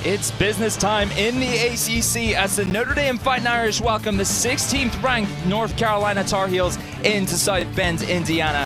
It's business time in the ACC as the Notre Dame Fighting Irish welcome the 16th ranked North Carolina Tar Heels into South Bend, Indiana.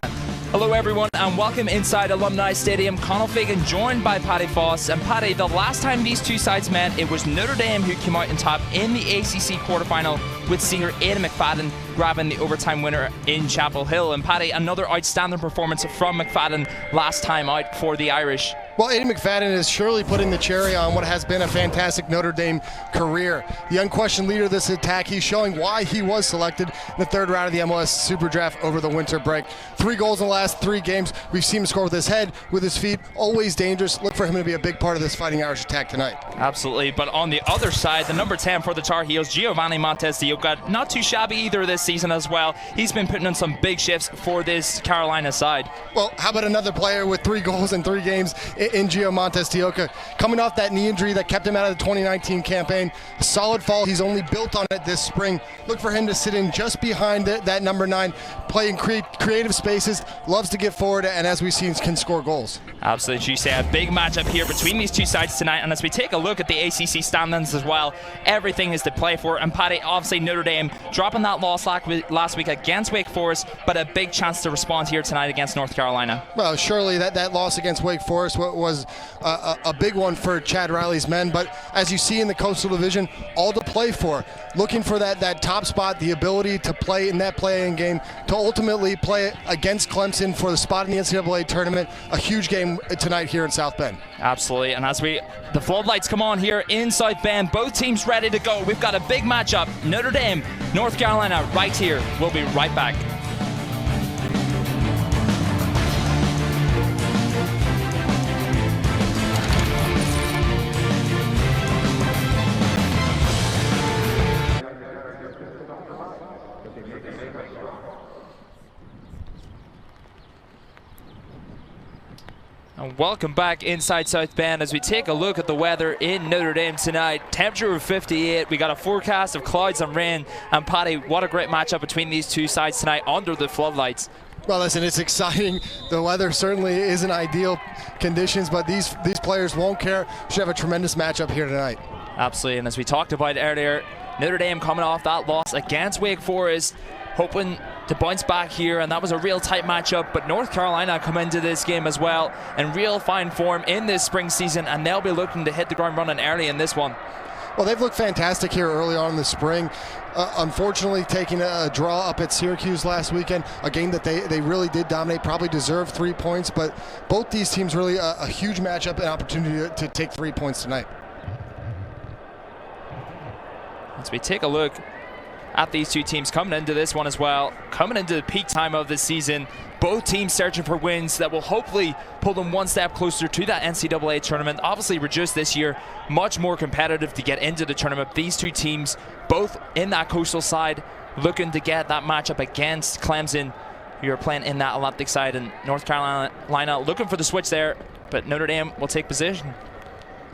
Hello everyone and welcome inside Alumni Stadium. Conall Fagan joined by Paddy Foss. And Paddy, the last time these two sides met, it was Notre Dame who came out on top in the ACC quarterfinal with senior Aidan McFadden grabbing the overtime winner in Chapel Hill. And Paddy, another outstanding performance from McFadden last time out for the Irish. Well, Aidan McFadden is surely putting the cherry on what has been a fantastic Notre Dame career. The unquestioned leader of this attack, he's showing why he was selected in the third round of the MLS Super Draft over the winter break. 3 goals in the last 3 games. We've seen him score with his head, with his feet, always dangerous. Look for him to be a big part of this Fighting Irish attack tonight. Absolutely, but on the other side, the number 10 for the Tar Heels, Giovanni Montes de Oca, not too shabby either this season as well. He's been putting in some big shifts for this Carolina side. Well, how about another player with 3 goals in 3 games in Gio Montes de Oca, coming off that knee injury that kept him out of the 2019 campaign. A solid fall. He's only built on it this spring. Look for him to sit in just behind that number 9, playing creative spaces, loves to get forward, and as we've seen, can score goals. Absolutely, you say a big matchup here between these two sides tonight, and as we take a look at the ACC standings as well, everything is to play for. And Paddy, obviously Notre Dame dropping that loss last week against Wake Forest, but a big chance to respond here tonight against North Carolina. Well, surely that loss against Wake Forest was a big one for Chad Riley's men, but as you see in the Coastal Division, all to play for. Looking for that top spot, the ability to play in that play-in game, to ultimately play against Clemson for the spot in the NCAA tournament. A huge game tonight here in South Bend. Absolutely, and as the floodlights come on here in South Bend, both teams ready to go. We've got a big matchup, Notre Dame, North Carolina, right here. We'll be right back. And welcome back inside South Bend as we take a look at the weather in Notre Dame tonight. Temperature of 58. We got a forecast of clouds and rain. And Paddy, what a great matchup between these two sides tonight under the floodlights. Well, listen, it's exciting. The weather certainly isn't ideal conditions, but these players won't care. Should have a tremendous matchup here tonight. Absolutely, and as we talked about earlier, Notre Dame coming off that loss against Wake Forest, hoping to bounce back here, and that was a real tight matchup. But North Carolina come into this game as well in real fine form in this spring season, and they'll be looking to hit the ground running early in this one. Well, they've looked fantastic here early on in the spring. Unfortunately, taking a draw up at Syracuse last weekend, a game that they really did dominate, probably deserved 3 points, but both these teams really a huge matchup and opportunity to take 3 points tonight. As we take a look at these two teams coming into this one as well, coming into the peak time of the season, both teams searching for wins that will hopefully pull them one step closer to that NCAA tournament. Obviously reduced this year, much more competitive to get into the tournament. These two teams, both in that coastal side, looking to get that matchup against Clemson, who are playing in that Atlantic side, and North Carolina looking for the switch there, but Notre Dame will take position.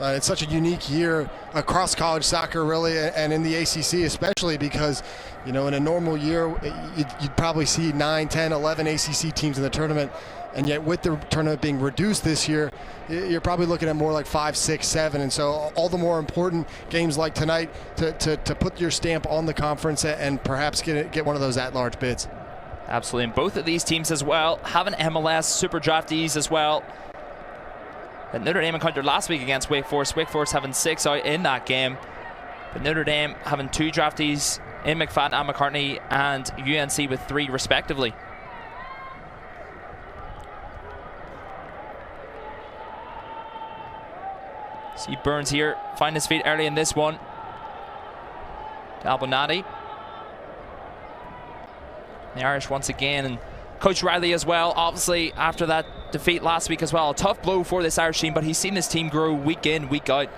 It's such a unique year across college soccer, really, and in the ACC especially, because, you know, in a normal year, you'd probably see 9, 10, 11 ACC teams in the tournament, and yet with the tournament being reduced this year, you're probably looking at more like 5, 6, 7, and so all the more important games like tonight to put your stamp on the conference and perhaps get one of those at-large bids. Absolutely, and both of these teams as well have an MLS Super Draftees as well that Notre Dame encountered last week against Wake Forest. Wake Forest having 6 out in that game, but Notre Dame having 2 draftees in McFadden and McCartney, and UNC with 3 respectively. See Burns here, find his feet early in this one. Albonati. The Irish once again, and Coach Riley as well, obviously after that defeat last week as well. A tough blow for this Irish team, but he's seen this team grow week in, week out.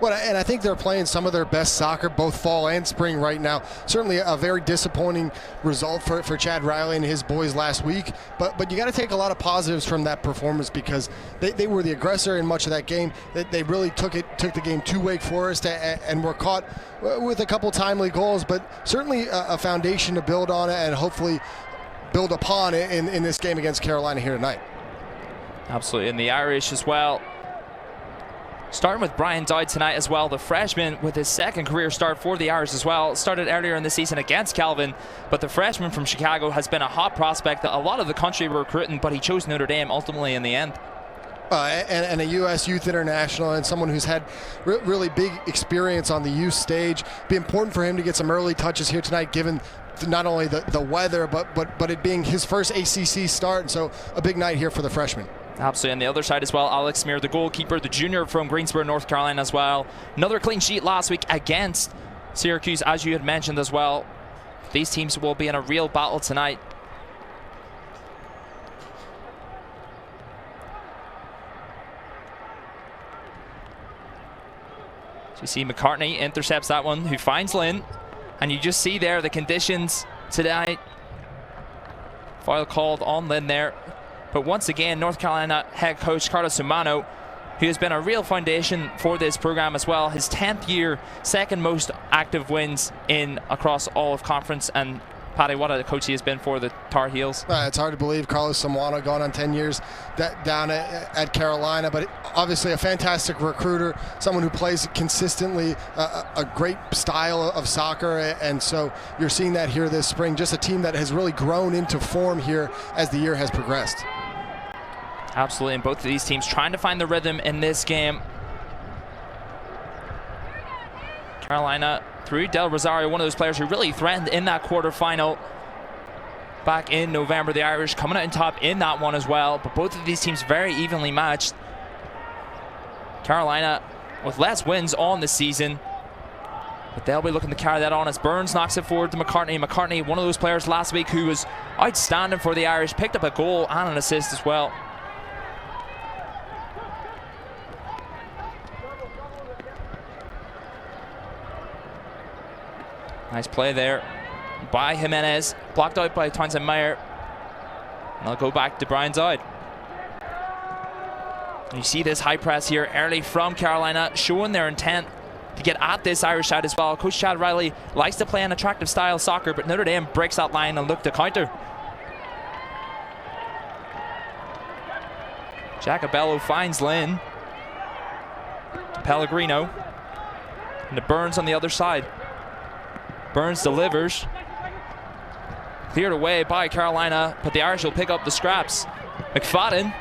Well, and I think they're playing some of their best soccer, both fall and spring right now. Certainly a very disappointing result for Chad Riley and his boys last week, but you got to take a lot of positives from that performance, because they were the aggressor in much of that game. They really took the game to Wake Forest and were caught with a couple timely goals, but certainly a foundation to build on and hopefully build upon in this game against Carolina here tonight. Absolutely, and the Irish as well Starting with Brian Dowd tonight as well, the freshman with his second career start for the Irish as well. Started earlier in the season against Calvin, but the freshman from Chicago has been a hot prospect that a lot of the country were recruiting, but he chose Notre Dame ultimately in the end. And a U.S. Youth International, and someone who's had really big experience on the youth stage. Be important for him to get some early touches here tonight, given not only the weather, but it being his first ACC start, and so a big night here for the freshman. Absolutely. On the other side as well, Alex Smear, the goalkeeper, the junior from Greensboro, North Carolina as well. Another clean sheet last week against Syracuse, as you had mentioned as well. These teams will be in a real battle tonight. So you see McCartney intercepts that one, who finds Lynn. And you just see there the conditions tonight. Foul called on Lynn there. But once again, North Carolina head coach Carlos Sumano, who has been a real foundation for this program as well. His 10th year, second most active wins in across all of conference. And Paddy, what a coach he has been for the Tar Heels. It's hard to believe Carlos Sumano going on 10 years down at Carolina, but obviously a fantastic recruiter, someone who plays consistently, a great style of soccer, and so you're seeing that here this spring. Just a team that has really grown into form here as the year has progressed. Absolutely, and both of these teams trying to find the rhythm in this game. Carolina through Del Rosario, one of those players who really threatened in that quarterfinal back in November. The Irish coming out on top in that one as well, but both of these teams very evenly matched. Carolina with less wins on the season, but they'll be looking to carry that on as Burns knocks it forward to McCartney. McCartney, one of those players last week who was outstanding for the Irish, picked up a goal and an assist as well. Nice play there by Jimenez, blocked out by Townsend Meyer. And I'll go back to Brian Dowd. And you see this high press here early from Carolina, showing their intent to get at this Irish side as well. Coach Chad Riley likes to play an attractive style soccer, but Notre Dame breaks that line and look to counter. Jacobello finds Lynn. Pellegrino. And to Burns on the other side. Burns delivers. Cleared away by Carolina, but the Irish will pick up the scraps. McFadden.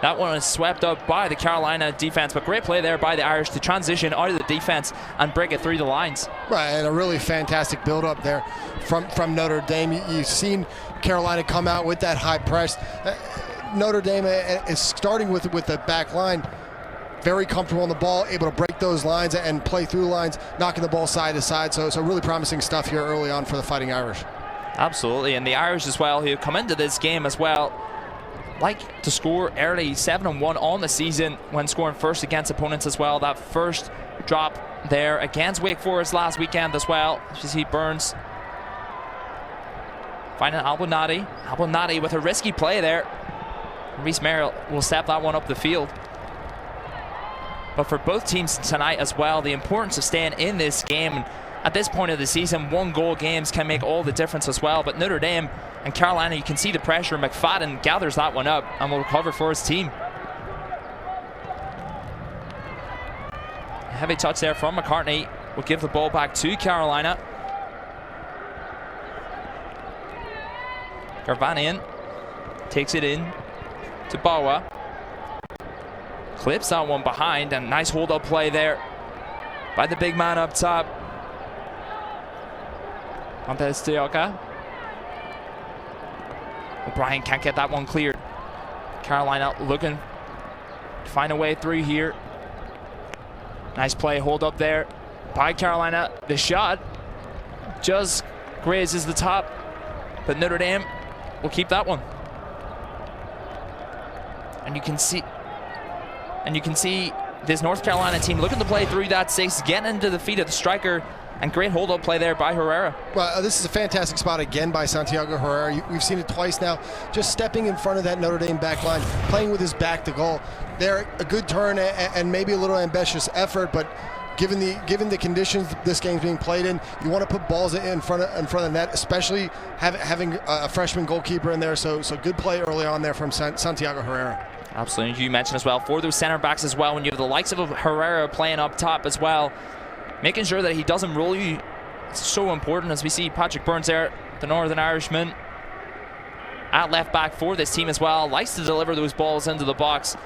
That one is swept up by the Carolina defense, but great play there by the Irish to transition out of the defense and break it through the lines. Right, and a really fantastic build-up there from Notre Dame. You've seen Carolina come out with that high press. Notre Dame is starting with the back line. Very comfortable on the ball, able to break those lines and play through lines, knocking the ball side to side. So really promising stuff here early on for the Fighting Irish. Absolutely, and the Irish as well, who come into this game as well, like to score early, 7-1 on the season when scoring first against opponents as well. That first drop there against Wake Forest last weekend as well. You see Burns finding Albonati. Albonati with a risky play there. Reese Merrill will step that one up the field. But for both teams tonight as well, the importance of staying in this game. At this point of the season, 1-goal games can make all the difference as well. But Notre Dame and Carolina, you can see the pressure. McFadden gathers that one up and will recover for his team. A heavy touch there from McCartney will give the ball back to Carolina. Garvanian takes it in to Bawa. Clips that one behind, and nice hold-up play there by the big man up top. Montez Tioca. O'Brien can't get that one cleared. Carolina looking to find a way through here. Nice play, hold up there by Carolina. The shot just grazes the top, but Notre Dame will keep that one. And you can see this North Carolina team looking to play through that six, getting into the feet of the striker, and great hold-up play there by Herrera. Well, this is a fantastic spot again by Santiago Herrera. We've seen it twice now, just stepping in front of that Notre Dame back line, playing with his back to goal. There, a good turn and maybe a little ambitious effort, but given the conditions this game's being played in, you want to put balls in front of the net, especially having a freshman goalkeeper in there. So good play early on there from Santiago Herrera. Absolutely. You mentioned as well, for those center backs as well, when you have the likes of Herrera playing up top as well, making sure that he doesn't roll you, it's so important, as we see Patrick Burns there, the Northern Irishman, at left back for this team as well, likes to deliver those balls into the box.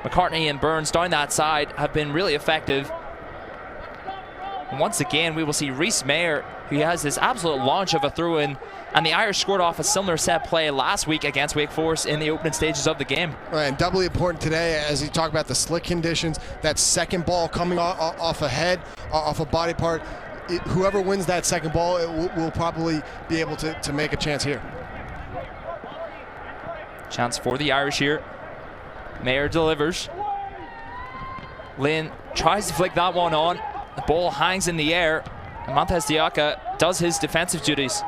McCartney and Burns down that side have been really effective. And once again, we will see Rhys Mayer, who has this absolute launch of a throw-in, and the Irish scored off a similar set play last week against Wake Forest in the opening stages of the game. Right, and doubly important today as you talk about the slick conditions, that second ball coming off a head, off a body part. Whoever wins that second ball will probably be able to make a chance here. Chance for the Irish here. Mayer delivers. Lynn tries to flick that one on. The ball hangs in the air. And Montez Diaca does his defensive duties.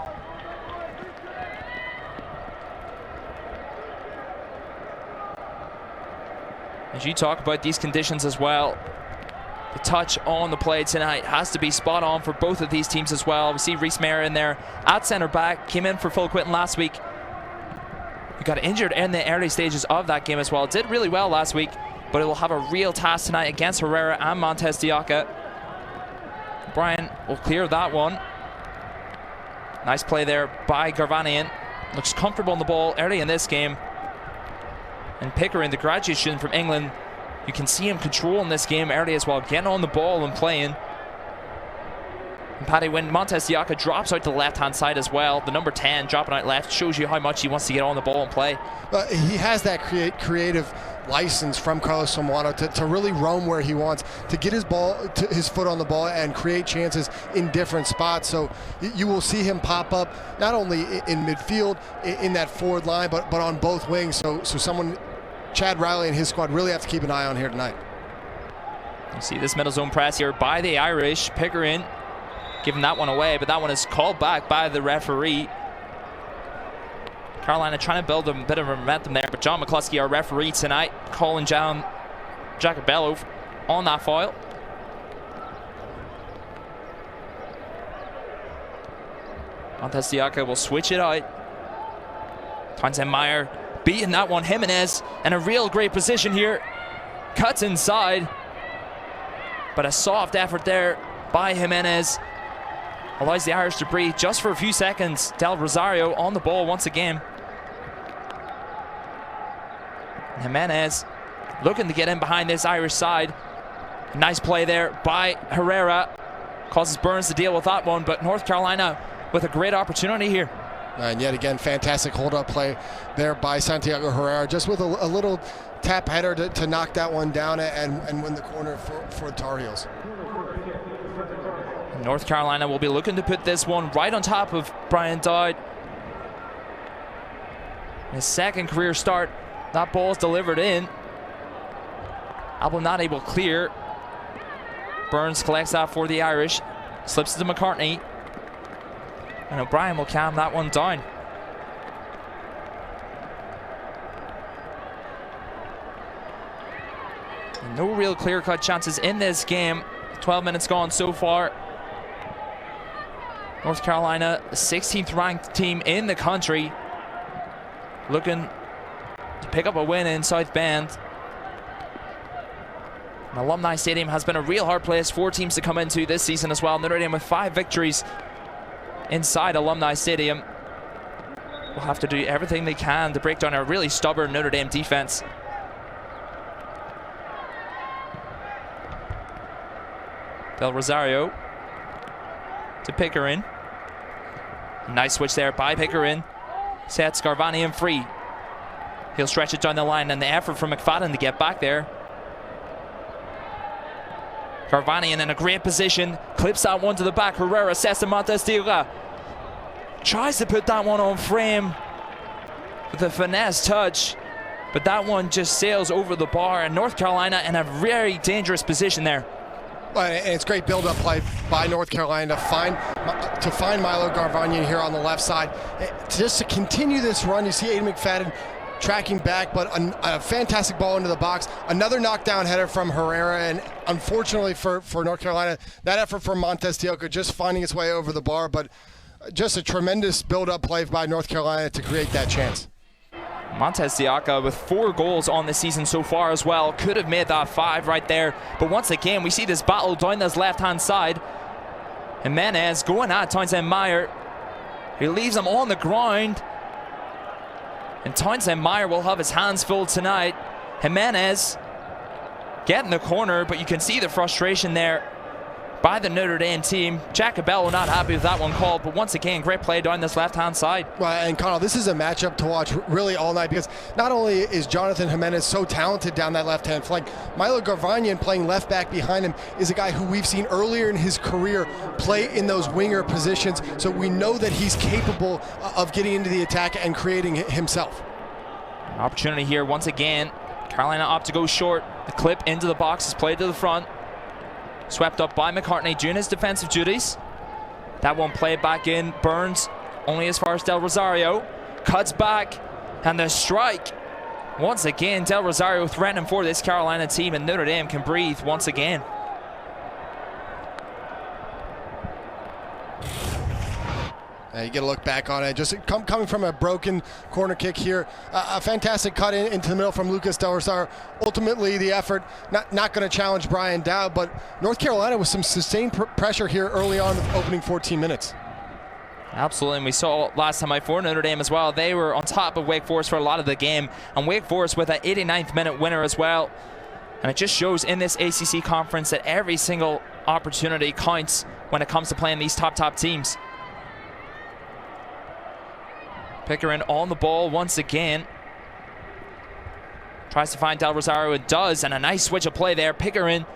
As you talk about these conditions as well, the touch on the play tonight has to be spot on for both of these teams as well. We see Rhys Mayer in there at centre back, came in for Phil Quinton last week. He got injured in the early stages of that game as well. Did really well last week, but it will have a real task tonight against Herrera and Montez Diaca. Brian will clear that one. Nice play there by Garvanian. Looks comfortable on the ball early in this game. And Pickering, the graduate student from England, you can see him controlling this game early as well, getting on the ball and playing. And Paddy, when Montez Diaca drops out to the left-hand side as well, the number 10 dropping out left shows you how much he wants to get on the ball and play. He has that creative license from Carlos Somoano to really roam where he wants, to get his foot on the ball and create chances in different spots. So you will see him pop up not only in midfield, in that forward line, but on both wings. So someone, Chad Riley and his squad, really have to keep an eye on here tonight. You see this middle zone press here by the Irish. Pickering giving that one away, but that one is called back by the referee. Carolina trying to build a bit of momentum there, but John McCluskey, our referee tonight, calling down Jacobello on that foul. Montez Diaca will switch it out. Townsend Meyer beating that one. Jimenez in a real great position here. Cuts inside, but a soft effort there by Jimenez allows the Irish to breathe just for a few seconds. Del Rosario on the ball once again. Jimenez looking to get in behind this Irish side. Nice play there by Herrera. Causes Burns to deal with that one, but North Carolina with a great opportunity here. And yet again, fantastic hold-up play there by Santiago Herrera, just with a little tap header to knock that one down and win the corner for the Tar Heels. North Carolina will be looking to put this one right on top of Brian Dowd. His second career start. That ball is delivered in. Albon not able to clear. Burns collects that for the Irish. Slips it to McCartney. And O'Brien will calm that one down. And no real clear-cut chances in this game. 12 minutes gone so far. North Carolina, the 16th ranked team in the country, looking to pick up a win in South Bend. And Alumni Stadium has been a real hard place for teams to come into this season as well. Notre Dame with 5 victories inside Alumni Stadium will have to do everything they can to break down a really stubborn Notre Dame defense. Del Rosario to Pickering. Nice switch there by Pickering. Sets Garvanian free. He'll stretch it down the line, and the effort from McFadden to get back there. Garvanian in a great position. Clips that one to the back. Herrera sets to Montez Diaca. Tries to put that one on frame with a finesse touch, but that one just sails over the bar, and North Carolina in a very dangerous position there. And it's great build-up play by North Carolina to find Milo Garvanian here on the left side. Just to continue this run, you see Aiden McFadden tracking back, but a fantastic ball into the box. Another knockdown header from Herrera, and unfortunately for North Carolina, that effort from Montez Diaca just finding its way over the bar, but just a tremendous build-up play by North Carolina to create that chance. Montez Diaca with 4 goals on the season so far as well. Could have made that 5 right there. But once again, we see this battle down this left-hand side. Jimenez going at Townsend Meyer. He leaves him on the ground. And Townsend Meyer will have his hands full tonight. Jimenez getting the corner, but you can see the frustration there by the Notre Dame team. Jacobello not happy with that one called, but once again, great play down this left-hand side. Well, and Connell, this is a matchup to watch really all night, because not only is Jonathan Jimenez so talented down that left-hand flank, Milo Garvanyan playing left back behind him is a guy who we've seen earlier in his career play in those winger positions, so we know that he's capable of getting into the attack and creating himself. Opportunity here once again. Carolina opt to go short. The clip into the box is played to the front. Swept up by McCartney doing his defensive duties. That one played back in. Burns only as far as Del Rosario. Cuts back. And the strike. Once again, Del Rosario threatening for this Carolina team, and Notre Dame can breathe once again. You get a look back on it. Just coming from a broken corner kick here. A fantastic cut into the middle from Lucas Del Rosario. Ultimately, the effort not going to challenge Brian Dowd, but North Carolina with some sustained pressure here early on in the opening 14 minutes. Absolutely, and we saw last time for Notre Dame as well. They were on top of Wake Forest for a lot of the game, and Wake Forest with an 89th minute winner as well. And it just shows in this ACC conference that every single opportunity counts when it comes to playing these top teams. Pickering on the ball once again. Tries to find Del Rosario, it does, and a nice switch of play there. Pickering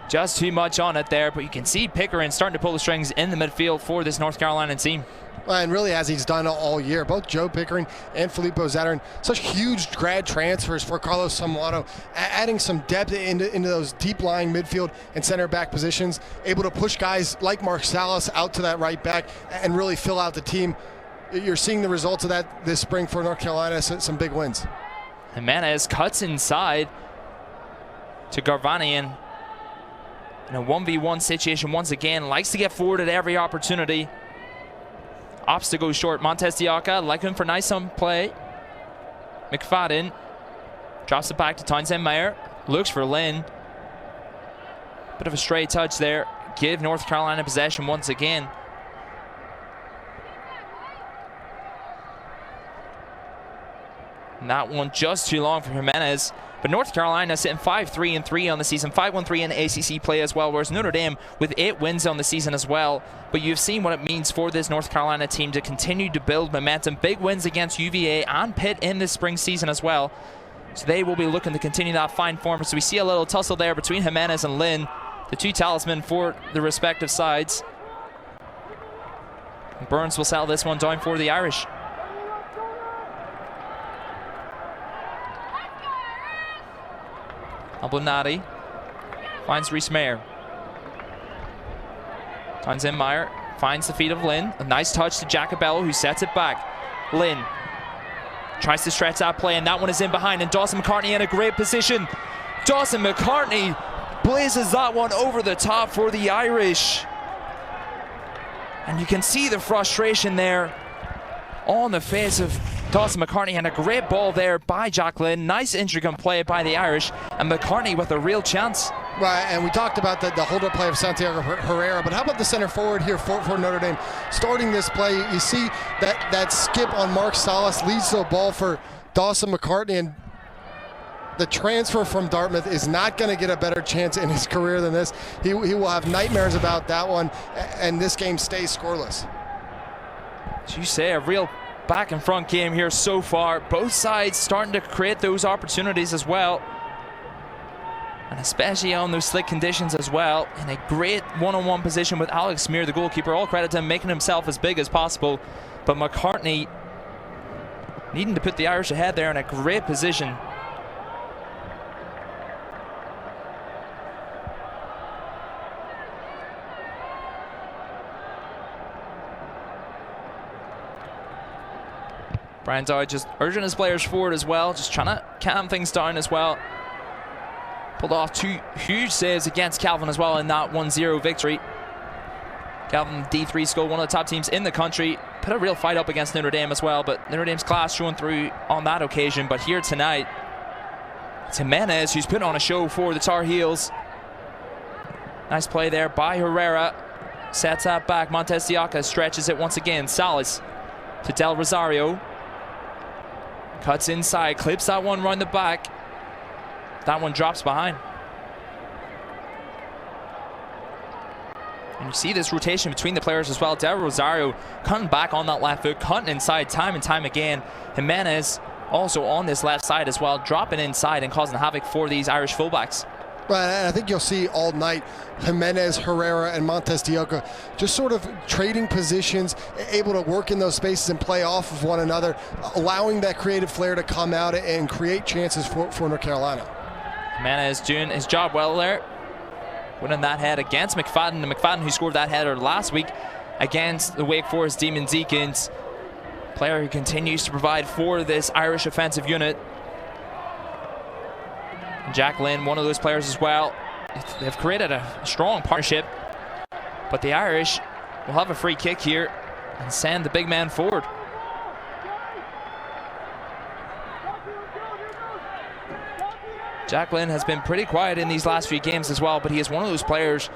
just too much on it there, but you can see Pickering starting to pull the strings in the midfield for this North Carolina team. And really, as he's done all year, both Joe Pickering and Filippo Zatterin, such huge grad transfers for Carlos Samuano, adding some depth into those deep-lying midfield and center back positions, able to push guys like Mark Salas out to that right back and really fill out the team. You're seeing the results of that this spring for North Carolina, some big wins. Jimenez cuts inside to Garvanyan in a 1v1 situation once again. Likes to get forward at every opportunity. Opts to go short. Montez Diaca looking for nice on play. McFadden drops it back to Townsend Meyer. Looks for Lynn. Bit of a stray touch there. Give North Carolina possession once again. And that one just too long for Jimenez. But North Carolina sitting 5-3-3 on the season, 5-1-3 in ACC play as well, whereas Notre Dame with 8 wins on the season as well. But you've seen what it means for this North Carolina team to continue to build momentum. Big wins against UVA and Pitt in this spring season as well. So they will be looking to continue that fine form. So we see a little tussle there between Jimenez and Lynn, the two talismen for the respective sides. Burns will settle this one down for the Irish. Abunati finds Reese Mayer. Townsend Meyer finds the feet of Lynn. A nice touch to Jacobello, who sets it back. Lynn tries to stretch that play, and that one is in behind, and Dawson McCartney in a great position. Dawson McCartney blazes that one over the top for the Irish. And you can see the frustration there on the face of Dawson McCartney, and a great ball there by Jack Lynn. Nice intricate play by the Irish, and McCartney with a real chance. Right, and we talked about the hold-up play of Santiago Herrera, but how about the center forward here for Notre Dame? Starting this play, you see that skip on Mark Salas leads to a ball for Dawson McCartney, and the transfer from Dartmouth is not going to get a better chance in his career than this. He will have nightmares about that one, and this game stays scoreless. As you say, a real back and front game here so far. Both sides starting to create those opportunities as well, and especially on those slick conditions as well. In a great one-on-one position with Alex Smear, the goalkeeper. All credit to him, making himself as big as possible. But McCartney needing to put the Irish ahead there in a great position. Brian Dowd just urging his players forward as well, just trying to calm things down as well. Pulled off 2 huge saves against Calvin as well in that 1-0 victory. Calvin, D3 school, one of the top teams in the country. put a real fight up against Notre Dame as well, but Notre Dame's class showing through on that occasion. But here tonight, it's Jimenez who's putting on a show for the Tar Heels. Nice play there by Herrera. Sets that back. Montes de Oca stretches it once again. Salas to Del Rosario. Cuts inside, clips that one round the back. That one drops behind. And you see this rotation between the players as well. Del Rosario cutting back on that left foot, cutting inside time and time again. Jimenez also on this left side as well, dropping inside and causing havoc for these Irish fullbacks. Right, and I think you'll see all night Jimenez, Herrera, and Montes de Oca just sort of trading positions, able to work in those spaces and play off of one another, allowing that creative flair to come out and create chances for North Carolina. Jimenez doing his job well there, winning that head against McFadden. The McFadden who scored that header last week against the Wake Forest Demon Deacons. Player who continues to provide for this Irish offensive unit. Jack Lynn, one of those players as well. They've created a strong partnership, but the Irish will have a free kick here and send the big man forward. Jack Lynn has been pretty quiet in these last few games as well, but he is one of those players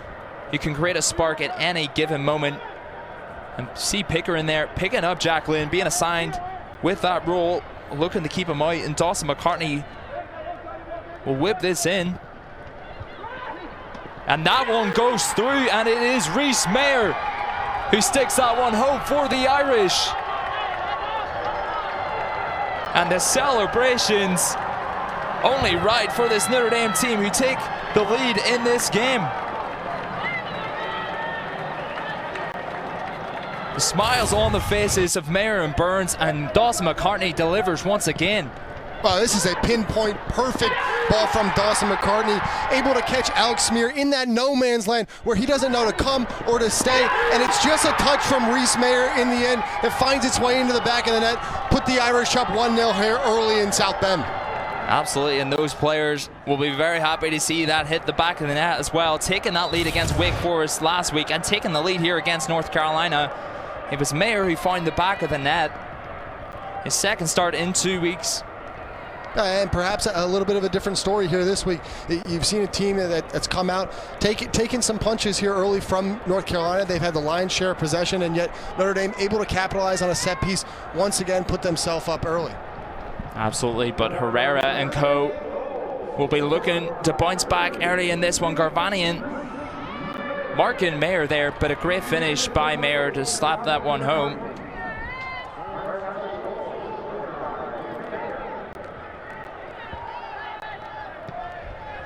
who can create a spark at any given moment. And see Picker in there picking up Jack Lynn, being assigned with that role, looking to keep him out, and Dawson McCartney will whip this in. And that one goes through, and it is Rhys Mayer who sticks that one home for the Irish. And the celebrations only right for this Notre Dame team who take the lead in this game. The smiles on the faces of Mayer and Burns, and Dawson McCartney delivers once again. Wow, this is a pinpoint perfect ball from Dawson McCartney, able to catch Alex Smear in that no man's land where he doesn't know to come or to stay, and it's just a touch from Rhys Mayer in the end that finds its way into the back of the net, put the Irish up 1-0 here early in South Bend. Absolutely, and those players will be very happy to see that hit the back of the net as well, taking that lead against Wake Forest last week and taking the lead here against North Carolina. It was Mayer who found the back of the net. His second start in 2 weeks. And perhaps a little bit of a different story here this week. You've seen a team that's come out, taking some punches here early from North Carolina. They've had the lion's share of possession, and yet Notre Dame able to capitalize on a set piece, once again put themselves up early. Absolutely, but Herrera and co will be looking to bounce back early in this one. Garvanian marking Mayer there, but a great finish by Mayer to slap that one home.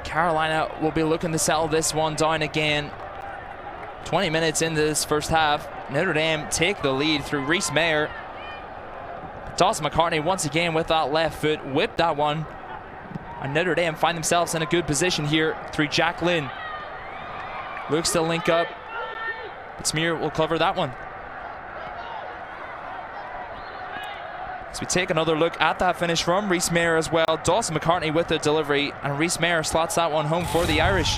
Carolina will be looking to settle this one down again. 20 minutes into this first half, Notre Dame take the lead through Rhys Mayer. Dawson McCartney once again with that left foot, whipped that one. And Notre Dame find themselves in a good position here through Jack Lynn. Looks to link up, but Smear will cover that one. So we take another look at that finish from Rhys Mayer as well. Dawson McCartney with the delivery, and Rhys Mayer slots that one home for the Irish.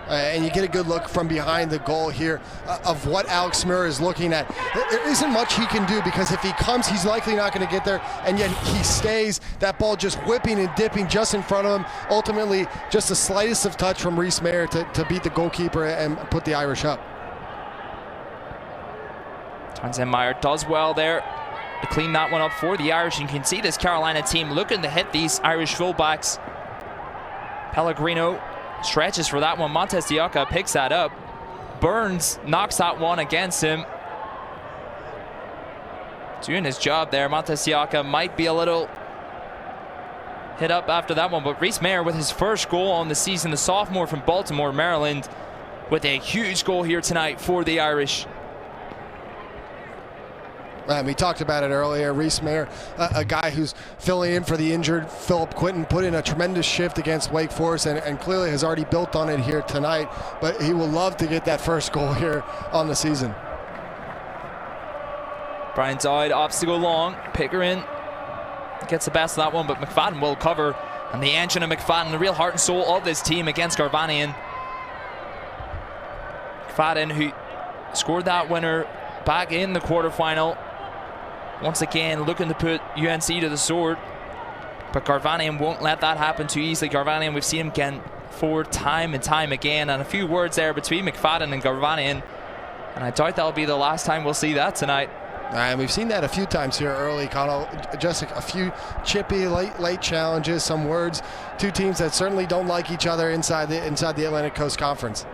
And you get a good look from behind the goal here of what Alex Smear is looking at. There isn't much he can do, because if he comes, he's likely not going to get there, and yet he stays. That ball just whipping and dipping just in front of him. Ultimately, just the slightest of touch from Rhys Mayer to beat the goalkeeper and put the Irish up. Meyer does well there to clean that one up for the Irish. You can see this Carolina team looking to hit these Irish fullbacks. Pellegrino stretches for that one. Montes de Oca picks that up. Burns knocks that one against him. Doing his job there. Montes de Oca might be a little hit up after that one, but Rhys Mayer with his first goal on the season, the sophomore from Baltimore, Maryland, with a huge goal here tonight for the Irish. We talked about it earlier. Rhys Mayer, a guy who's filling in for the injured Philip Quinton, put in a tremendous shift against Wake Forest and clearly has already built on it here tonight. But he will love to get that first goal here on the season. Brian Dowd opts to go long. Pickering gets the best of that one, but McFadden will cover. And the engine of McFadden, the real heart and soul of this team against Garvanian. McFadden, who scored that winner back in the quarterfinal. Once again, looking to put UNC to the sword. But Garvanian won't let that happen too easily. Garvanian, we've seen him get forward time and time again. And a few words there between McFadden and Garvanian. And I doubt that'll be the last time we'll see that tonight. And we've seen that a few times here early, Connell. Just a few chippy, late challenges, some words. Two teams that certainly don't like each other inside the Atlantic Coast Conference.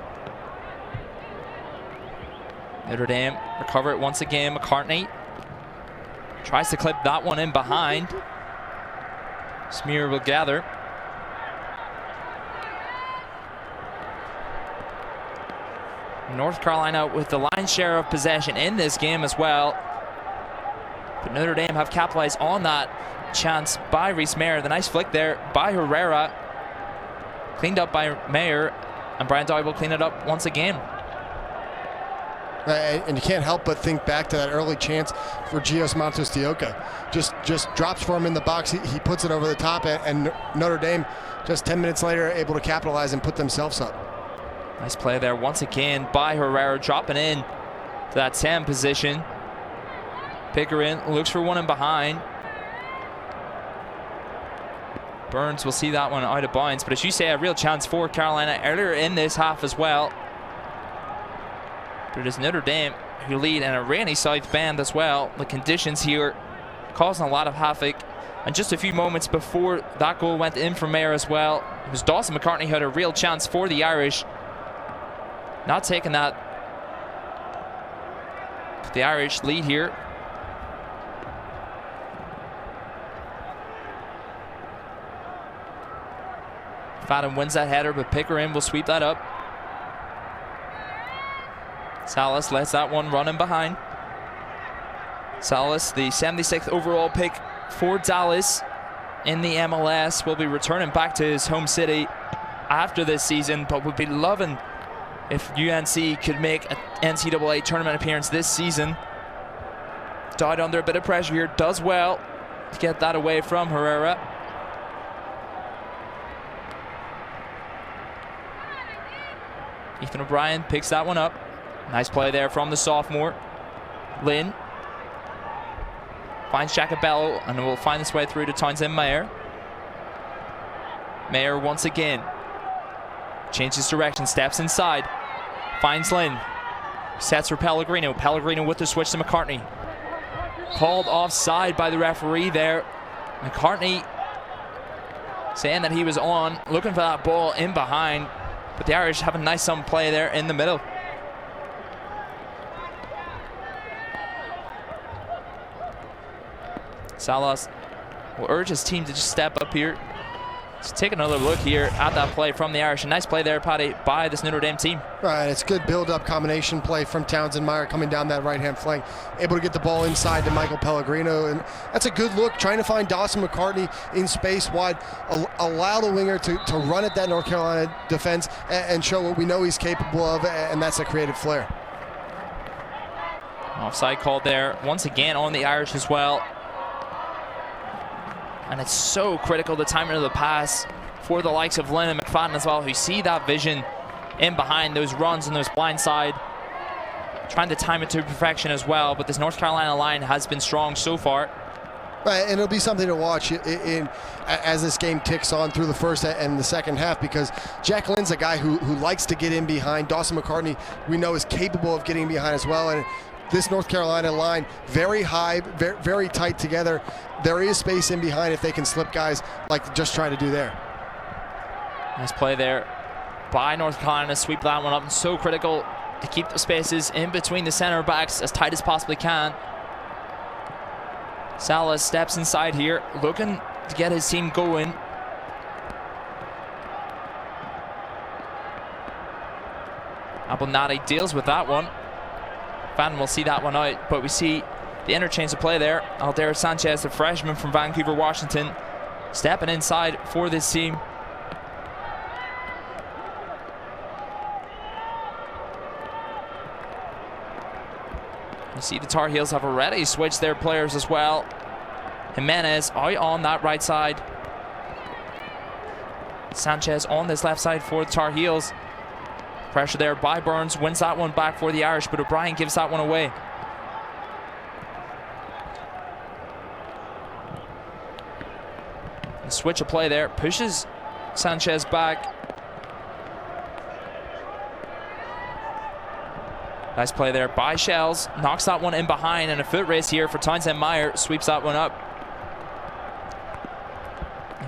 Notre Dame recover it once again. McCartney tries to clip that one in behind. Smear will gather. North Carolina with the lion's share of possession in this game as well. But Notre Dame have capitalized on that chance by Reese Mayer. The nice flick there by Herrera. Cleaned up by Mayer. And Brian Dowd will clean it up once again. And you can't help but think back to that early chance for Gios Matos de Oca. Just drops for him in the box. He puts it over the top, and Notre Dame, just 10 minutes later, able to capitalize and put themselves up. Nice play there once again by Herrera, dropping in to that 10 position. Pickering looks for one in behind. Burns will see that one out of bounds, but as you say, a real chance for Carolina earlier in this half as well. But it is Notre Dame who lead in a rainy South Bend as well. The conditions here causing a lot of havoc. And just a few moments before that goal went in for Mayer as well, it was Dawson McCartney who had a real chance for the Irish. Not taking that. The Irish lead here. Fadden wins that header, but Pickering will sweep that up. Salas lets that one run in behind. Salas, the 76th overall pick for Dallas in the MLS, will be returning back to his home city after this season, but would be loving if UNC could make an NCAA tournament appearance this season. Died under a bit of pressure here, does well to get that away from Herrera. Ethan O'Brien picks that one up. Nice play there from the sophomore. Lynn finds Jacobello and will find his way through to Townsend Mayer. Mayer once again changes direction, steps inside, finds Lynn, sets for Pellegrino. Pellegrino with the switch to McCartney. Called offside by the referee there. McCartney saying that he was on, looking for that ball in behind, but the Irish have a nice some play there in the middle. Salas will urge his team to just step up here. Let's take another look here at that play from the Irish. A nice play there, Paddy, by this Notre Dame team. Right, it's good build-up combination play from Townsend Mayer coming down that right-hand flank, able to get the ball inside to Michael Pellegrino, and that's a good look, trying to find Dawson McCartney in space wide, allow the winger to run at that North Carolina defense and show what we know he's capable of, and that's a creative flair. Offside called there, once again on the Irish as well. And it's so critical, the timing of the pass for the likes of Lynn and McFadden as well, who see that vision in behind, those runs and those blind side. Trying to time it to perfection as well, but this North Carolina line has been strong so far. Right, and it'll be something to watch as this game ticks on through the first and the second half, because Jack Lynn's a guy who likes to get in behind. Dawson McCartney, we know, is capable of getting behind as well. And this North Carolina line, very high, very tight together. There is space in behind if they can slip guys like just trying to do there. Nice play there by North Carolina, sweep that one up, and so critical to keep the spaces in between the center backs as tight as possibly can. Salas steps inside here, looking to get his team going. Abelnati deals with that one. Van will see that one out, but we see the interchange of play there. Aldera Sanchez, the freshman from Vancouver, Washington, stepping inside for this team. You see the Tar Heels have already switched their players as well. Jimenez out on that right side. Sanchez on this left side for the Tar Heels. Pressure there by Burns, wins that one back for the Irish, but O'Brien gives that one away. switch of play there. Pushes Sanchez back. Nice play there by Shells. Knocks that one in behind, and a foot race here for Townsend Meyer. Sweeps that one up.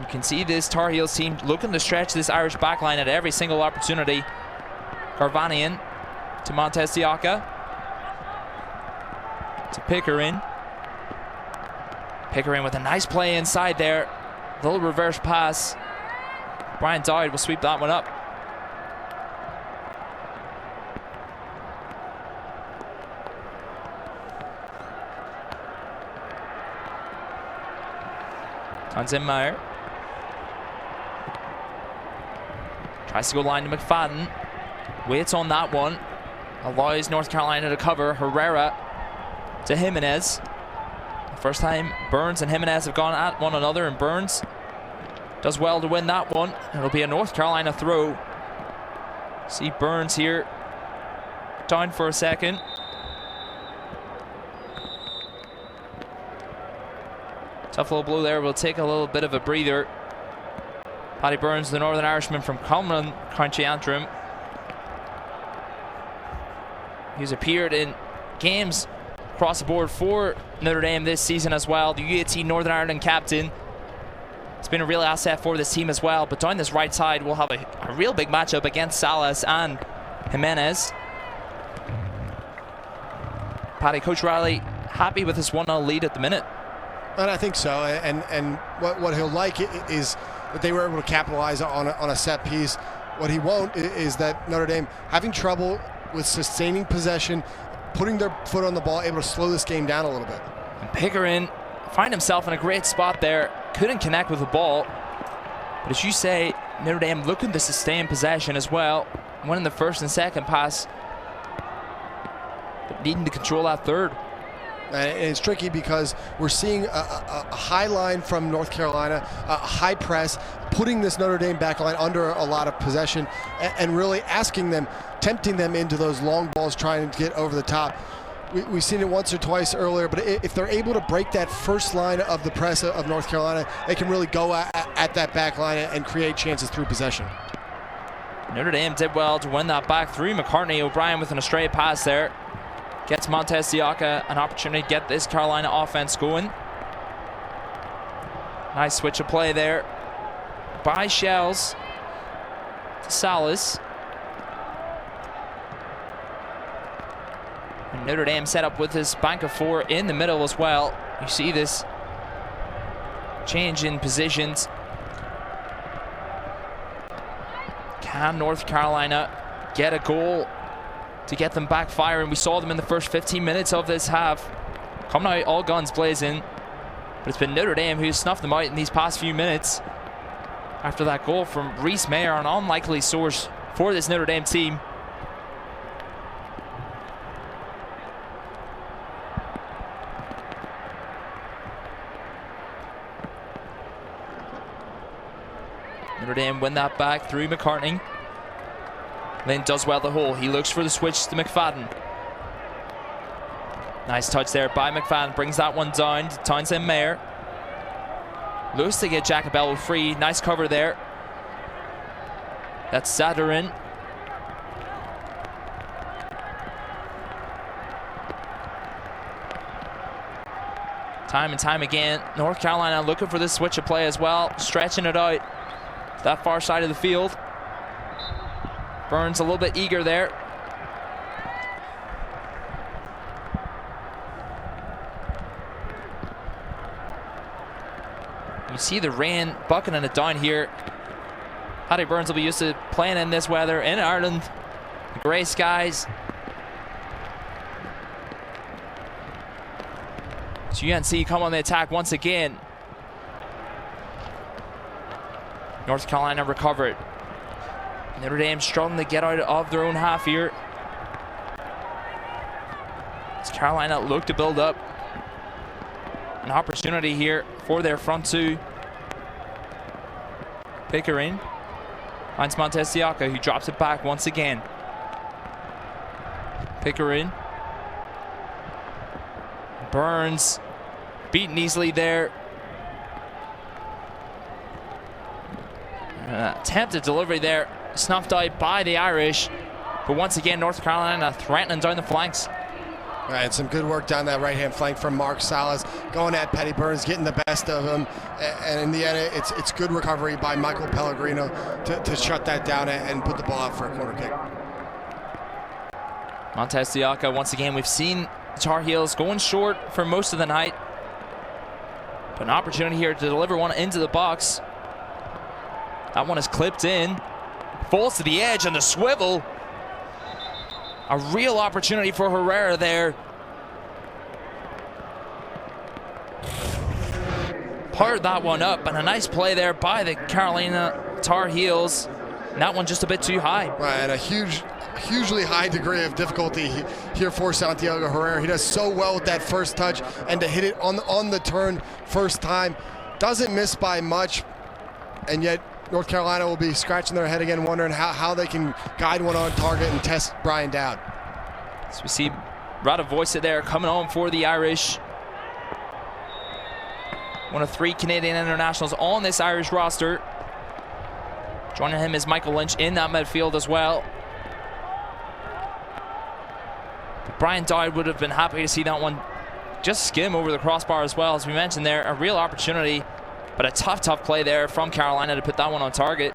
You can see this Tar Heels team looking to stretch this Irish backline at every single opportunity. Garvanian to Montez Siaka. To Pickering. Pickering with a nice play inside there. Little reverse pass. Brian Dowd will sweep that one up. Townsend Meyer. Tries to go line to McFadden. Waits on that one. Allows North Carolina to cover. Herrera to Jimenez. The first time Burns and Jimenez have gone at one another, and Burns does well to win that one. It'll be a North Carolina throw. See Burns here down for a second. Tough little blow there. We'll take a little bit of a breather. Paddy Burns, the Northern Irishman from Cumberland, County Antrim. He's appeared in games across the board for Notre Dame this season as well. The UAT Northern Ireland captain. It's been a real asset for this team as well. But down this right side, we'll have a real big matchup against Salas and Jimenez. Paddy, Coach Riley happy with his 1-0 lead at the minute. And I think so. And what he'll like is that they were able to capitalize on a set piece. What he won't is that Notre Dame having trouble with sustaining possession, putting their foot on the ball, able to slow this game down a little bit. And Pickering find himself in a great spot there. Couldn't connect with the ball. But as you say, Notre Dame looking to sustain possession as well. Winning the first and second pass, but needing to control that third. And it's tricky because we're seeing a high line from North Carolina, a high press, putting this Notre Dame back line under a lot of possession and really asking them, tempting them into those long balls, trying to get over the top. We've seen it once or twice earlier, but if they're able to break that first line of the press of North Carolina, they can really go at that back line and create chances through possession. Notre Dame did well to win that back through. McCartney O'Brien with an astray pass there. Gets Montez Siaka an opportunity to get this Carolina offense going. Nice switch of play there by Shells to Salas. And Notre Dame set up with this bank of four in the middle as well. You see this change in positions. Can North Carolina get a goal to get them back firing? We saw them in the first 15 minutes of this half. Coming out all guns blazing. But it's been Notre Dame who's snuffed them out in these past few minutes. After that goal from Reese Mayer, an unlikely source for this Notre Dame team. Notre Dame win that back through McCartney. Lynn does well the hole. He looks for the switch to McFadden. Nice touch there by McFadden. Brings that one down to Townsend Mayer. Looks to get Jacobello free. Nice cover there. That's Zadarin. Time and time again, North Carolina looking for this switch of play as well. Stretching it out to that far side of the field. Burns a little bit eager there. You see the rain bucketing it down here. Paddy Burns will be used to playing in this weather in Ireland. The grey skies. So UNC come on the attack once again. North Carolina recovered. Notre Dame struggling to get out of their own half here. As Carolina look to build up an opportunity here for their front two. Pickering finds Montez Siaka, who drops it back once again. Pickering. Burns beaten easily there. Attempted delivery there, snuffed out by the Irish. But once again, North Carolina threatening down the flanks. All right, some good work down that right-hand flank from Mark Salas, going at Petty Burns, getting the best of him. And in the end, it's good recovery by Michael Pellegrino to shut that down and put the ball out for a corner kick. Montez Diaca, once again, we've seen the Tar Heels going short for most of the night. But an opportunity here to deliver one into the box. That one is clipped in. Falls to the edge and the swivel. A real opportunity for Herrera there. Parred that one up, and a nice play there by the Carolina Tar Heels. And that one just a bit too high. Right, and a hugely high degree of difficulty here for Santiago Herrera. He does so well with that first touch, and to hit it on the turn first time. Doesn't miss by much, and yet North Carolina will be scratching their head again, wondering how they can guide one on target and test Brian Dowd. So we see Radovoisa there coming on for the Irish. One of 3 Canadian internationals on this Irish roster. Joining him is Michael Lynch in that midfield as well. Brian Dowd would have been happy to see that one just skim over the crossbar as well. As we mentioned there, a real opportunity. But a tough play there from Carolina to put that one on target.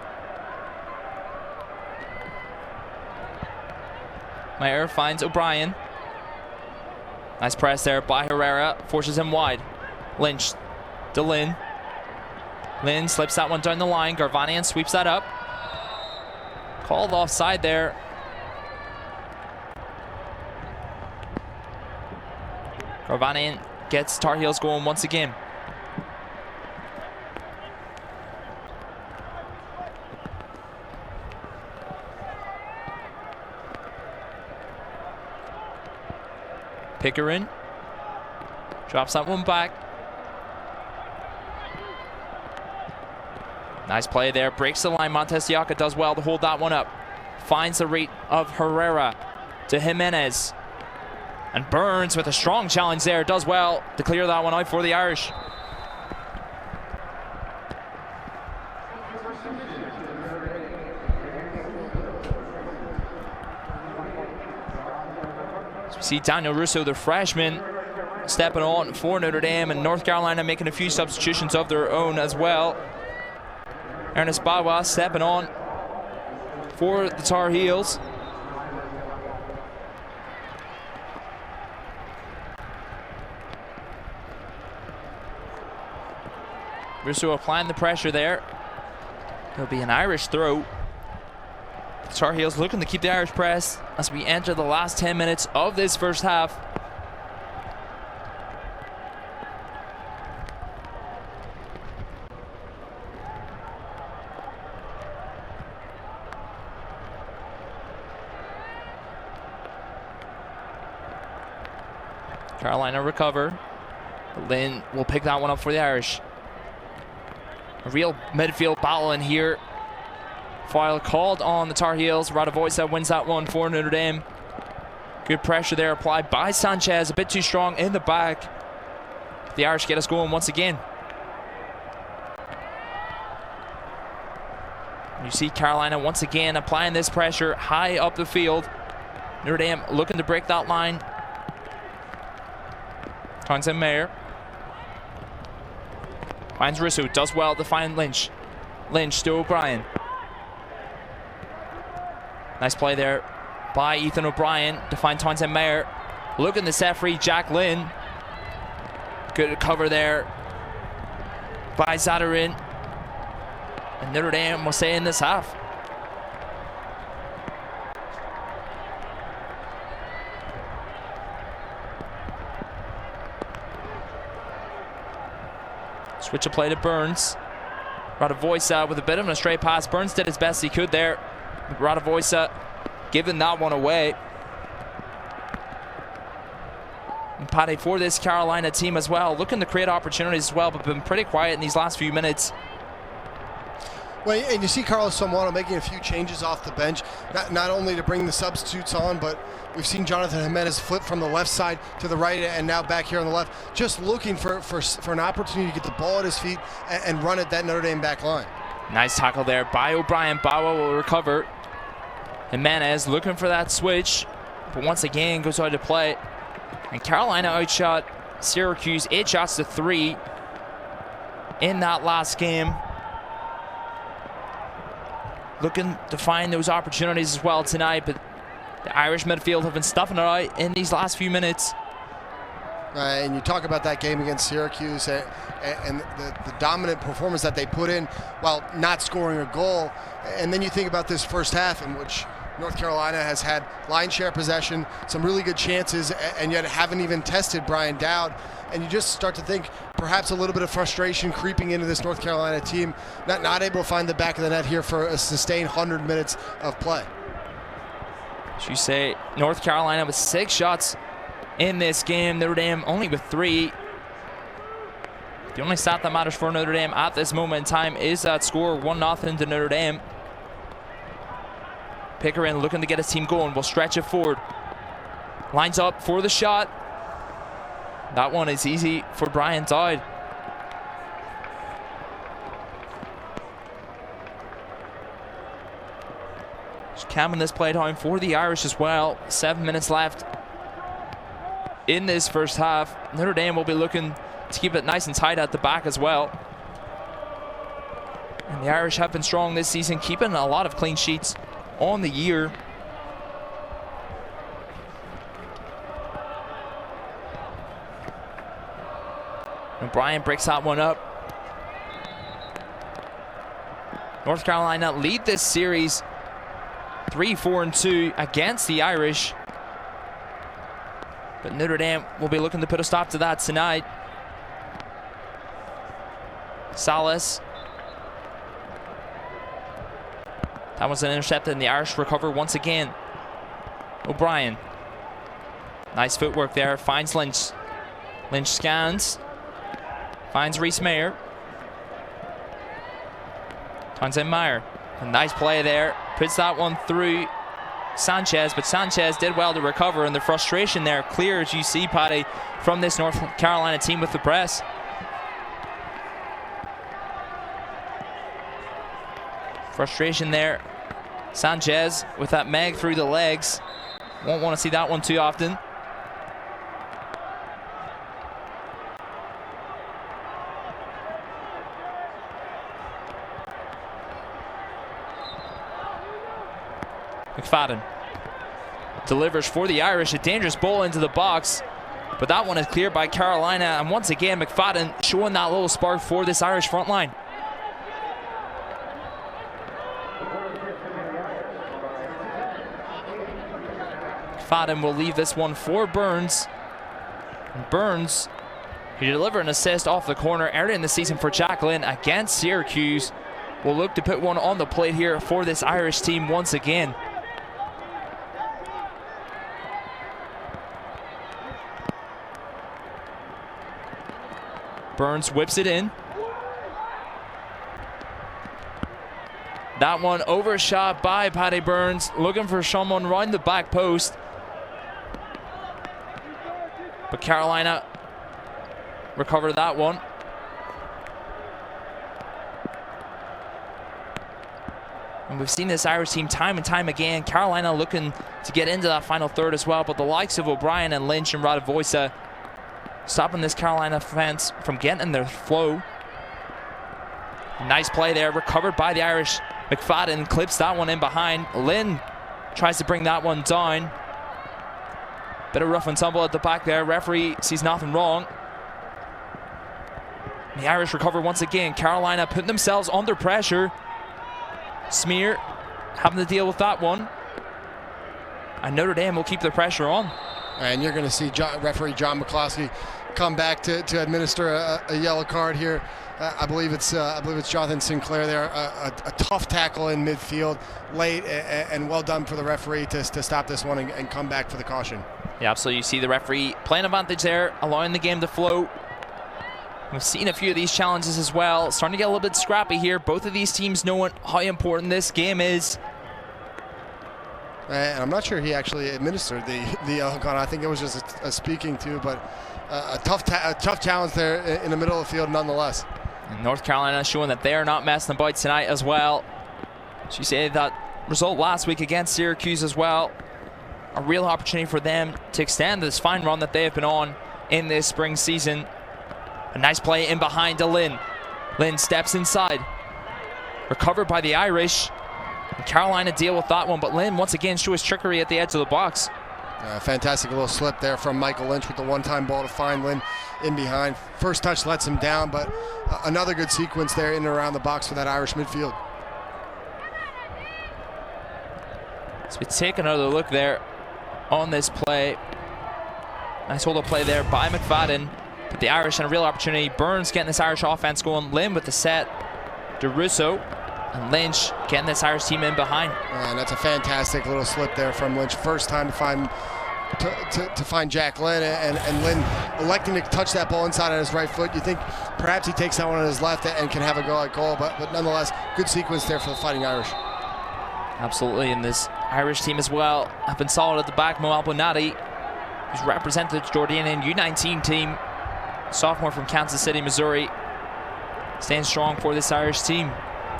Mayer finds O'Brien. Nice press there by Herrera. Forces him wide. Lynch to Lynn. Lynn slips that one down the line. Garvanian sweeps that up. Called offside there. Garvanian gets Tar Heels going once again. Pickering drops that one back. Nice play there, breaks the line. Montez Diaca does well to hold that one up. Finds the reach of Herrera to Jimenez. And Burns with a strong challenge there, does well to clear that one out for the Irish. So we see Daniel Russo, the freshman, stepping on for Notre Dame, and North Carolina making a few substitutions of their own as well. Ernest Bawa stepping on for the Tar Heels. Russo applying the pressure there. There'll be an Irish throw. The Tar Heels looking to keep the Irish press as we enter the last 10 minutes of this first half. Carolina recover. Lynn will pick that one up for the Irish. A real midfield battle in here. Foul called on the Tar Heels. Radovoisa wins that one for Notre Dame. Good pressure there applied by Sanchez. A bit too strong in the back. The Irish get us going once again. You see Carolina once again applying this pressure high up the field. Notre Dame looking to break that line. Townsend Mayer finds Russo, does well to find Lynch. Lynch to O'Brien. Nice play there by Ethan O'Brien to find Townsend Mayer. Looking to set free Jack Lynn. Good cover there by Zadarin. And Notre Dame will stay in this half. Switch of play to Burns. Radovoisa with a bit of a stray pass. Burns did his best he could there. Radovoisa giving that one away. And Paddy for this Carolina team as well, looking to create opportunities as well, but been pretty quiet in these last few minutes. Well, and you see Carlos Somono making a few changes off the bench, not only to bring the substitutes on, but we've seen Jonathan Jimenez flip from the left side to the right and now back here on the left, just looking for an opportunity to get the ball at his feet and run at that Notre Dame back line. Nice tackle there by O'Brien. Bawa will recover. Jimenez looking for that switch, but once again goes out of play. And Carolina outshot Syracuse 8 shots to 3 in that last game. Looking to find those opportunities as well tonight, but the Irish midfield have been stuffing it out in these last few minutes. And you talk about that game against Syracuse and the dominant performance that they put in while not scoring a goal. And then you think about this first half in which North Carolina has had line share possession, some really good chances, and yet haven't even tested Brian Dowd. And you just start to think perhaps a little bit of frustration creeping into this North Carolina team, not able to find the back of the net here for a sustained 100 minutes of play. As you say, North Carolina with 6 shots in this game, Notre Dame only with 3. The only stat that matters for Notre Dame at this moment in time is that score, 1-0 to Notre Dame. Pickering looking to get his team going, will stretch it forward. Lines up for the shot. That one is easy for Brian Dowd. Just camming this play down for the Irish as well. 7 minutes left in this first half. Notre Dame will be looking to keep it nice and tight at the back as well. And the Irish have been strong this season, keeping a lot of clean sheets on the year. O'Brien breaks that one up. North Carolina lead this series 3-4-2 against the Irish. But Notre Dame will be looking to put a stop to that tonight. Salas. That was an intercepted, and the Irish recover once again. O'Brien. Nice footwork there. Finds Lynch. Lynch scans. Finds Reese Mayer. Finds in Meyer. A nice play there. Puts that one through Sanchez, but Sanchez did well to recover, and the frustration there clear, as you see, Paddy, from this North Carolina team with the press. Frustration there. Sanchez with that Meg through the legs. Won't want to see that one too often. McFadden delivers for the Irish, a dangerous ball into the box, but that one is cleared by Carolina, and once again McFadden showing that little spark for this Irish front line. McFadden will leave this one for Burns. And Burns, who delivered an assist off the corner early in the season for Jacqueline against Syracuse, will look to put one on the plate here for this Irish team once again. Burns whips it in. That one overshot by Paddy Burns, looking for someone round the back post. But Carolina recovered that one. And we've seen this Irish team time and time again. Carolina looking to get into that final third as well, but the likes of O'Brien and Lynch and Radovoisa stopping this Carolina defense from getting in their flow. Nice play there, recovered by the Irish. McFadden clips that one in behind. Lynn tries to bring that one down. Bit of rough and tumble at the back there. Referee sees nothing wrong. The Irish recover once again. Carolina putting themselves under pressure. Smear having to deal with that one. And Notre Dame will keep the pressure on. And you're going to see referee John McCloskey come back to administer a yellow card here. I believe it's Jonathan Sinclair there. A tough tackle in midfield, late, and well done for the referee to stop this one and come back for the caution. Yeah, absolutely. You see the referee playing advantage there, allowing the game to flow. We've seen a few of these challenges as well. Starting to get a little bit scrappy here. Both of these teams knowing how important this game is. And I'm not sure he actually administered the yellow card. I think it was just a speaking to, but a tough challenge there in the middle of the field nonetheless. And North Carolina showing that they're not messing about tonight as well. She said that result last week against Syracuse as well. A real opportunity for them to extend this fine run that they have been on in this spring season. A nice play in behind to Lynn. Lynn steps inside. Recovered by the Irish. And Carolina deal with that one, but Lynn once again shows trickery at the edge of the box. Fantastic little slip there from Michael Lynch with the one-time ball to find Lynn in behind. First touch lets him down, but another good sequence there in and around the box for that Irish midfield. So we take another look there on this play. Nice hold of play there by McFadden. Put the Irish in a real opportunity. Burns getting this Irish offense going. Lynn with the set. DeRusso and Lynch getting this Irish team in behind. And that's a fantastic little slip there from Lynch. First time to find Jack Lynn, and Lynn electing to touch that ball inside on his right foot. You think perhaps he takes that one on his left and can have a go at goal, but nonetheless, good sequence there for the Fighting Irish. Absolutely, and this Irish team as well have been solid at the back. Mo Albonati, who's represented the Jordanian U19 team, sophomore from Kansas City, Missouri, staying strong for this Irish team.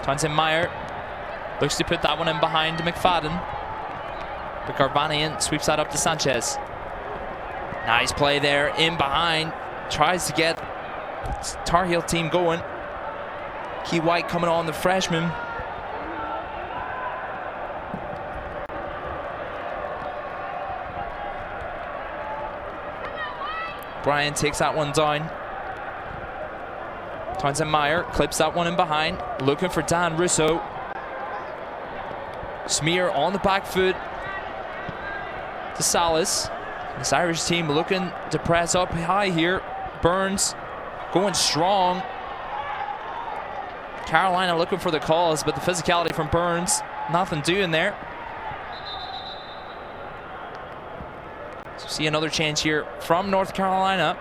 Townsend Meyer looks to put that one in behind McFadden, but Garvanian sweeps that up to Sanchez. Nice play there in behind, tries to get Tar Heel team going. Key White coming on, the freshman. Bryan takes that one down. Townsend Meyer clips that one in behind, looking for Dan Russo. Smear on the back foot to Salas. This Irish team looking to press up high here. Burns going strong. Carolina looking for the calls, but the physicality from Burns, nothing doing there. So see another change here from North Carolina.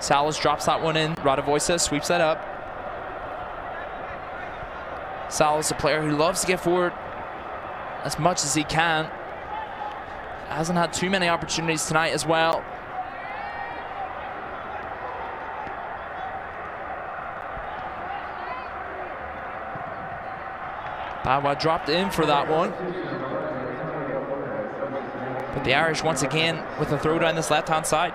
Salas drops that one in. Radovoisa sweeps that up. Salas, a player who loves to get forward as much as he can. Hasn't had too many opportunities tonight as well. Bawa dropped in for that one. But the Irish once again with a throw down this left-hand side.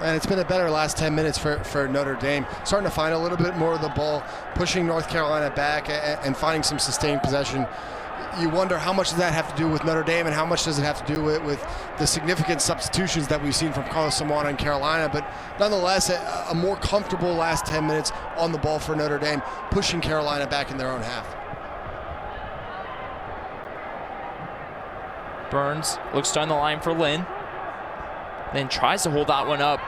And it's been a better last 10 minutes for Notre Dame. Starting to find a little bit more of the ball, pushing North Carolina back and finding some sustained possession. You wonder how much does that have to do with Notre Dame and how much does it have to do with the significant substitutions that we've seen from Carlos Samana and Carolina. But nonetheless, a more comfortable last 10 minutes on the ball for Notre Dame, pushing Carolina back in their own half. Burns looks down the line for Lynn. Then tries to hold that one up.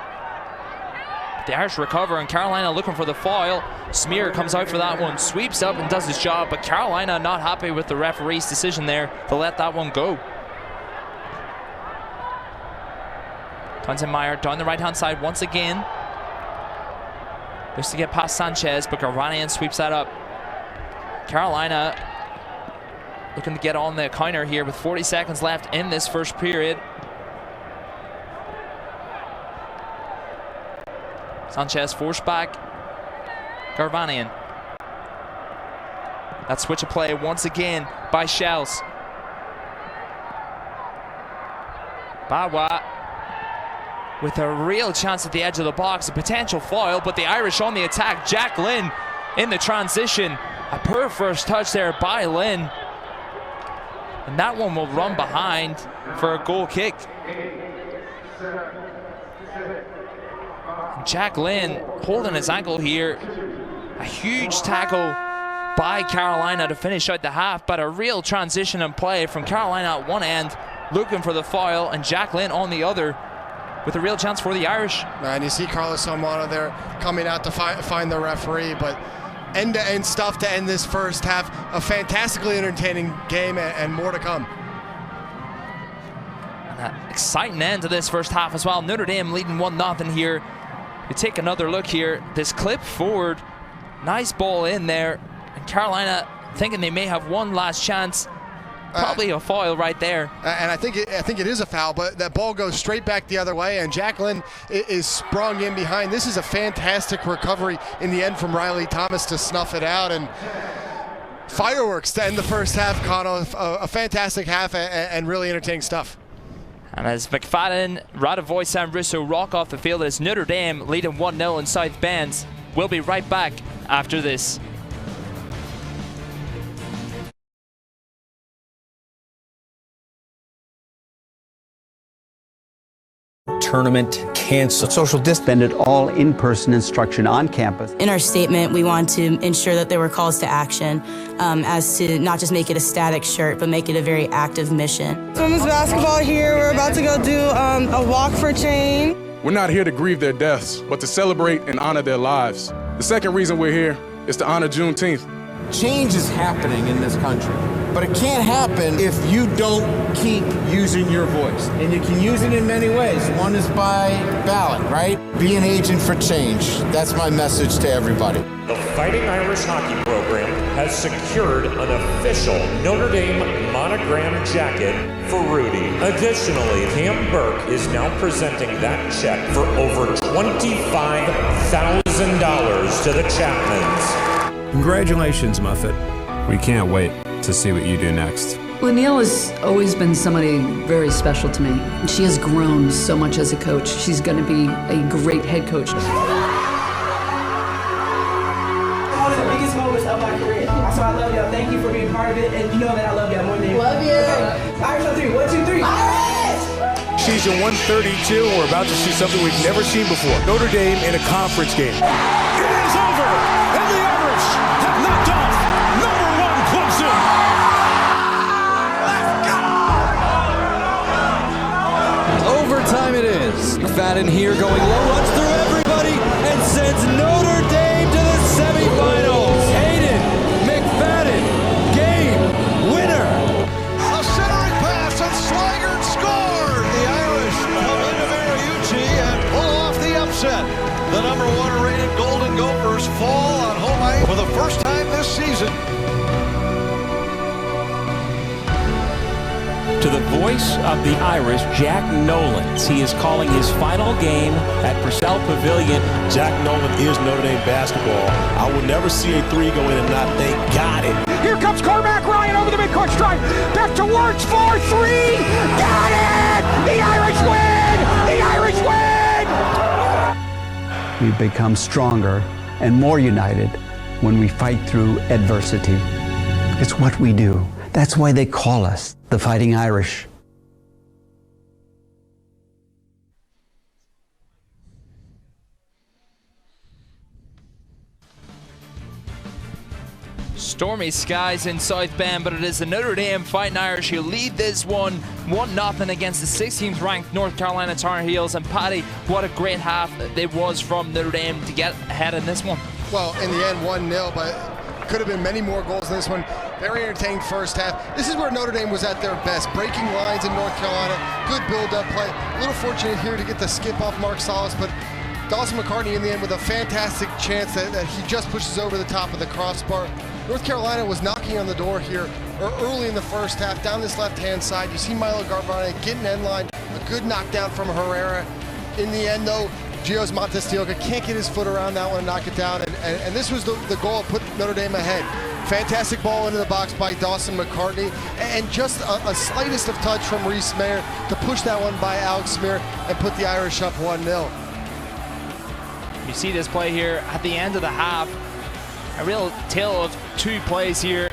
The Irish recover, and Carolina looking for the foul. Smear comes out for that one, sweeps up and does his job, but Carolina not happy with the referee's decision there to let that one go. Townsend Meyer down the right-hand side once again. Looks to get past Sanchez, but Garvanian sweeps that up. Carolina looking to get on the counter here with 40 seconds left in this first period. Sanchez forced back. Garvanian. That switch of play once again by Shells. Bawa with a real chance at the edge of the box, a potential foul, but the Irish on the attack. Jack Lynn in the transition. A poor first touch there by Lynn. And that one will run behind for a goal kick. Jack Lynn holding his ankle here. A huge tackle by Carolina to finish out the half, but a real transition and play from Carolina at one end, looking for the foul, and Jack Lynn on the other with a real chance for the Irish. And you see Carlos Salmano there coming out to find the referee, but end-to-end stuff to end this first half. A fantastically entertaining game and more to come. And an exciting end to this first half as well. Notre Dame leading 1-0 here. We take another look here. This clip forward, nice ball in there, and Carolina thinking they may have one last chance Probably a foul right there. And I think it is a foul, but that ball goes straight back the other way, and Jacqueline is sprung in behind. This is a fantastic recovery in the end from Riley Thomas to snuff it out, and fireworks to end the first half, Connor. A fantastic half and really entertaining stuff. And as McFadden, Radovoy, and Russo rock off the field as Notre Dame leading 1-0 in South Bend. We'll be right back after this. Tournament canceled. Social distance. Suspended all in-person instruction on campus. In our statement, we want to ensure that there were calls to action as to not just make it a static shirt, but make it a very active mission. Women's basketball here. We're about to go do a walk for change. We're not here to grieve their deaths, but to celebrate and honor their lives. The second reason we're here is to honor Juneteenth. Change is happening in this country, but it can't happen if you don't keep using your voice. And you can use it in many ways. One is by ballot, right? Be an agent for change. That's my message to everybody. The Fighting Irish Hockey Program has secured an official Notre Dame monogram jacket for Rudy. Additionally, Cam Burke is now presenting that check for over $25,000 to the Chapmans. Congratulations, Muffet. We can't wait to see what you do next. Well, Neil has always been somebody very special to me. She has grown so much as a coach. She's going to be a great head coach. One of the biggest moments of my career. So I love y'all. Thank you for being part of it, and you know that I love y'all more than you. Love you. Okay. Irish on 3. 1, 2, 3. Irish! Season 132, and we're about to see something we've never seen before. Notre Dame in a conference game. It is over, and the Irish have knocked off number 1 Clemson. Let's go! Overtime it is. McFadden here going low, runs through everybody, and sends Notre Dame to the semifinals. Hayden McFadden, game winner. A centering pass, and Swigert scored. The Irish come into Mariucci and pull off the upset. The number 1 rated Golden Gophers fall on home ice for the first time this season. To the voice of the Irish, Jack Nolans. He is calling his final game at Purcell Pavilion. Jack Nolan is Notre Dame basketball. I will never see a 3 go in and not think, got it. Here comes Cormac Ryan over the midcourt stripe. Back to Wirtz, 4-3. Got it! The Irish win! The Irish win! We become stronger and more united when we fight through adversity. It's what we do. That's why they call us the Fighting Irish. Stormy skies in South Bend, but it is the Notre Dame Fighting Irish who lead this one 1-0 against the 16th ranked North Carolina Tar Heels. And Paddy, what a great half it was from Notre Dame to get ahead in this one. Well, in the end, 1-0, but could have been many more goals in this one. Very entertaining first half. This is where Notre Dame was at their best, breaking lines in North Carolina. Good build-up play. A little fortunate here to get the skip off Mark Solis, but Dawson McCartney in the end with a fantastic chance that he just pushes over the top of the crossbar. North Carolina was knocking on the door here early in the first half, down this left-hand side. You see Milo Garvane getting end line, a good knockdown from Herrera. In the end, though, Gios Montestioca can't get his foot around that one and knock it down, and this was the goal that put Notre Dame ahead. Fantastic ball into the box by Dawson McCartney, and just a slightest of touch from Reese Mayer to push that one by Alex Smear and put the Irish up 1-0. You see this play here at the end of the half. A real tale of two plays here.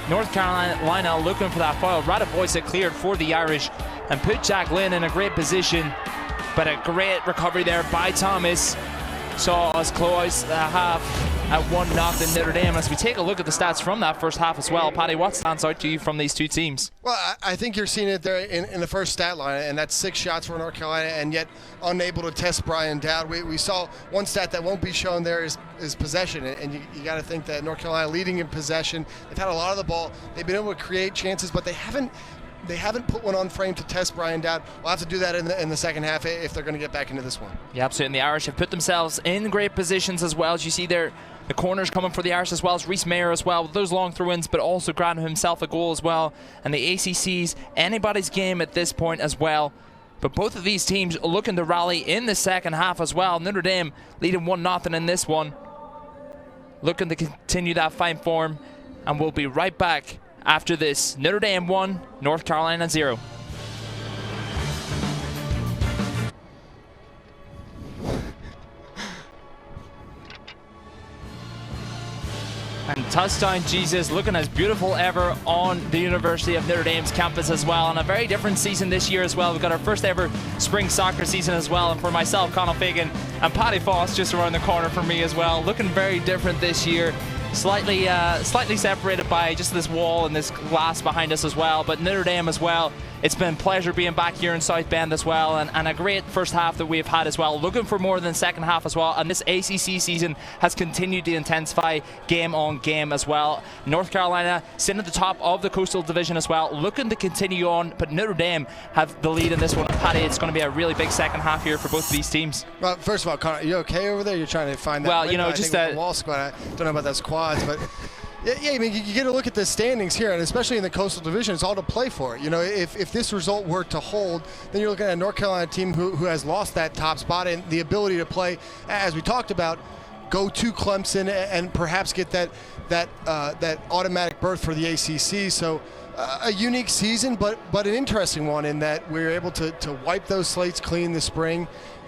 North Carolina looking for that foul. Radovoy cleared for the Irish and put Jack Lynn in a great position. But a great recovery there by Thomas. Saw us close the half at 1-0 Notre Dame. As we take a look at the stats from that first half as well, Paddy, what stands out to you from these two teams? Well, I think you're seeing it there in the first stat line, and that's 6 shots for North Carolina, and yet unable to test Brian Dowd. We saw one stat that won't be shown there is possession, and you got to think that North Carolina leading in possession. They've had a lot of the ball. They've been able to create chances, but they haven't put one on frame to test Brian Dowd. We'll have to do that in the second half if they're going to get back into this one. Yeah, absolutely. And the Irish have put themselves in great positions as well. As you see there, The corners coming for the Irish as well as Reese Mayer as well with those long throw-ins, but also grabbing himself a goal as well. And the ACC's anybody's game at this point as well. But both of these teams looking to rally in the second half as well. Notre Dame leading 1-0 in this one. Looking to continue that fine form. And we'll be right back after this. Notre Dame 1, North Carolina 0. And touchdown Jesus looking as beautiful ever on the University of Notre Dame's campus as well. And a very different season this year as well. We've got our first ever spring soccer season as well. And for myself, Conor Fagan, and Paddy Foss just around the corner for me as well. Looking very different this year. Slightly separated by just this wall and this glass behind us as well. But Notre Dame as well. It's been a pleasure being back here in South Bend as well, and a great first half that we've had as well. Looking for more than second half as well, and this ACC season has continued to intensify game on game as well. North Carolina sitting at the top of the Coastal Division as well, looking to continue on, but Notre Dame have the lead in this one. Paddy, it's going to be a really big second half here for both of these teams. Well, first of all, Connor, are you okay over there? You're trying to find that. Well, you know, just the wall squad. I don't know about those quads, but. Yeah, I mean, you get to look at the standings here, and especially in the Coastal Division, it's all to play for. You know, if this result were to hold, then you're looking at a North Carolina team who has lost that top spot and the ability to play, as we talked about, go to Clemson and perhaps get that automatic berth for the ACC. So a unique season, but an interesting one in that we were able to wipe those slates clean this spring.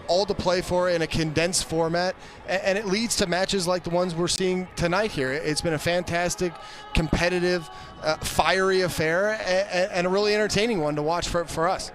All to play for in a condensed format, and it leads to matches like the ones we're seeing tonight here. It's been a fantastic, competitive, fiery affair, and a really entertaining one to watch for us.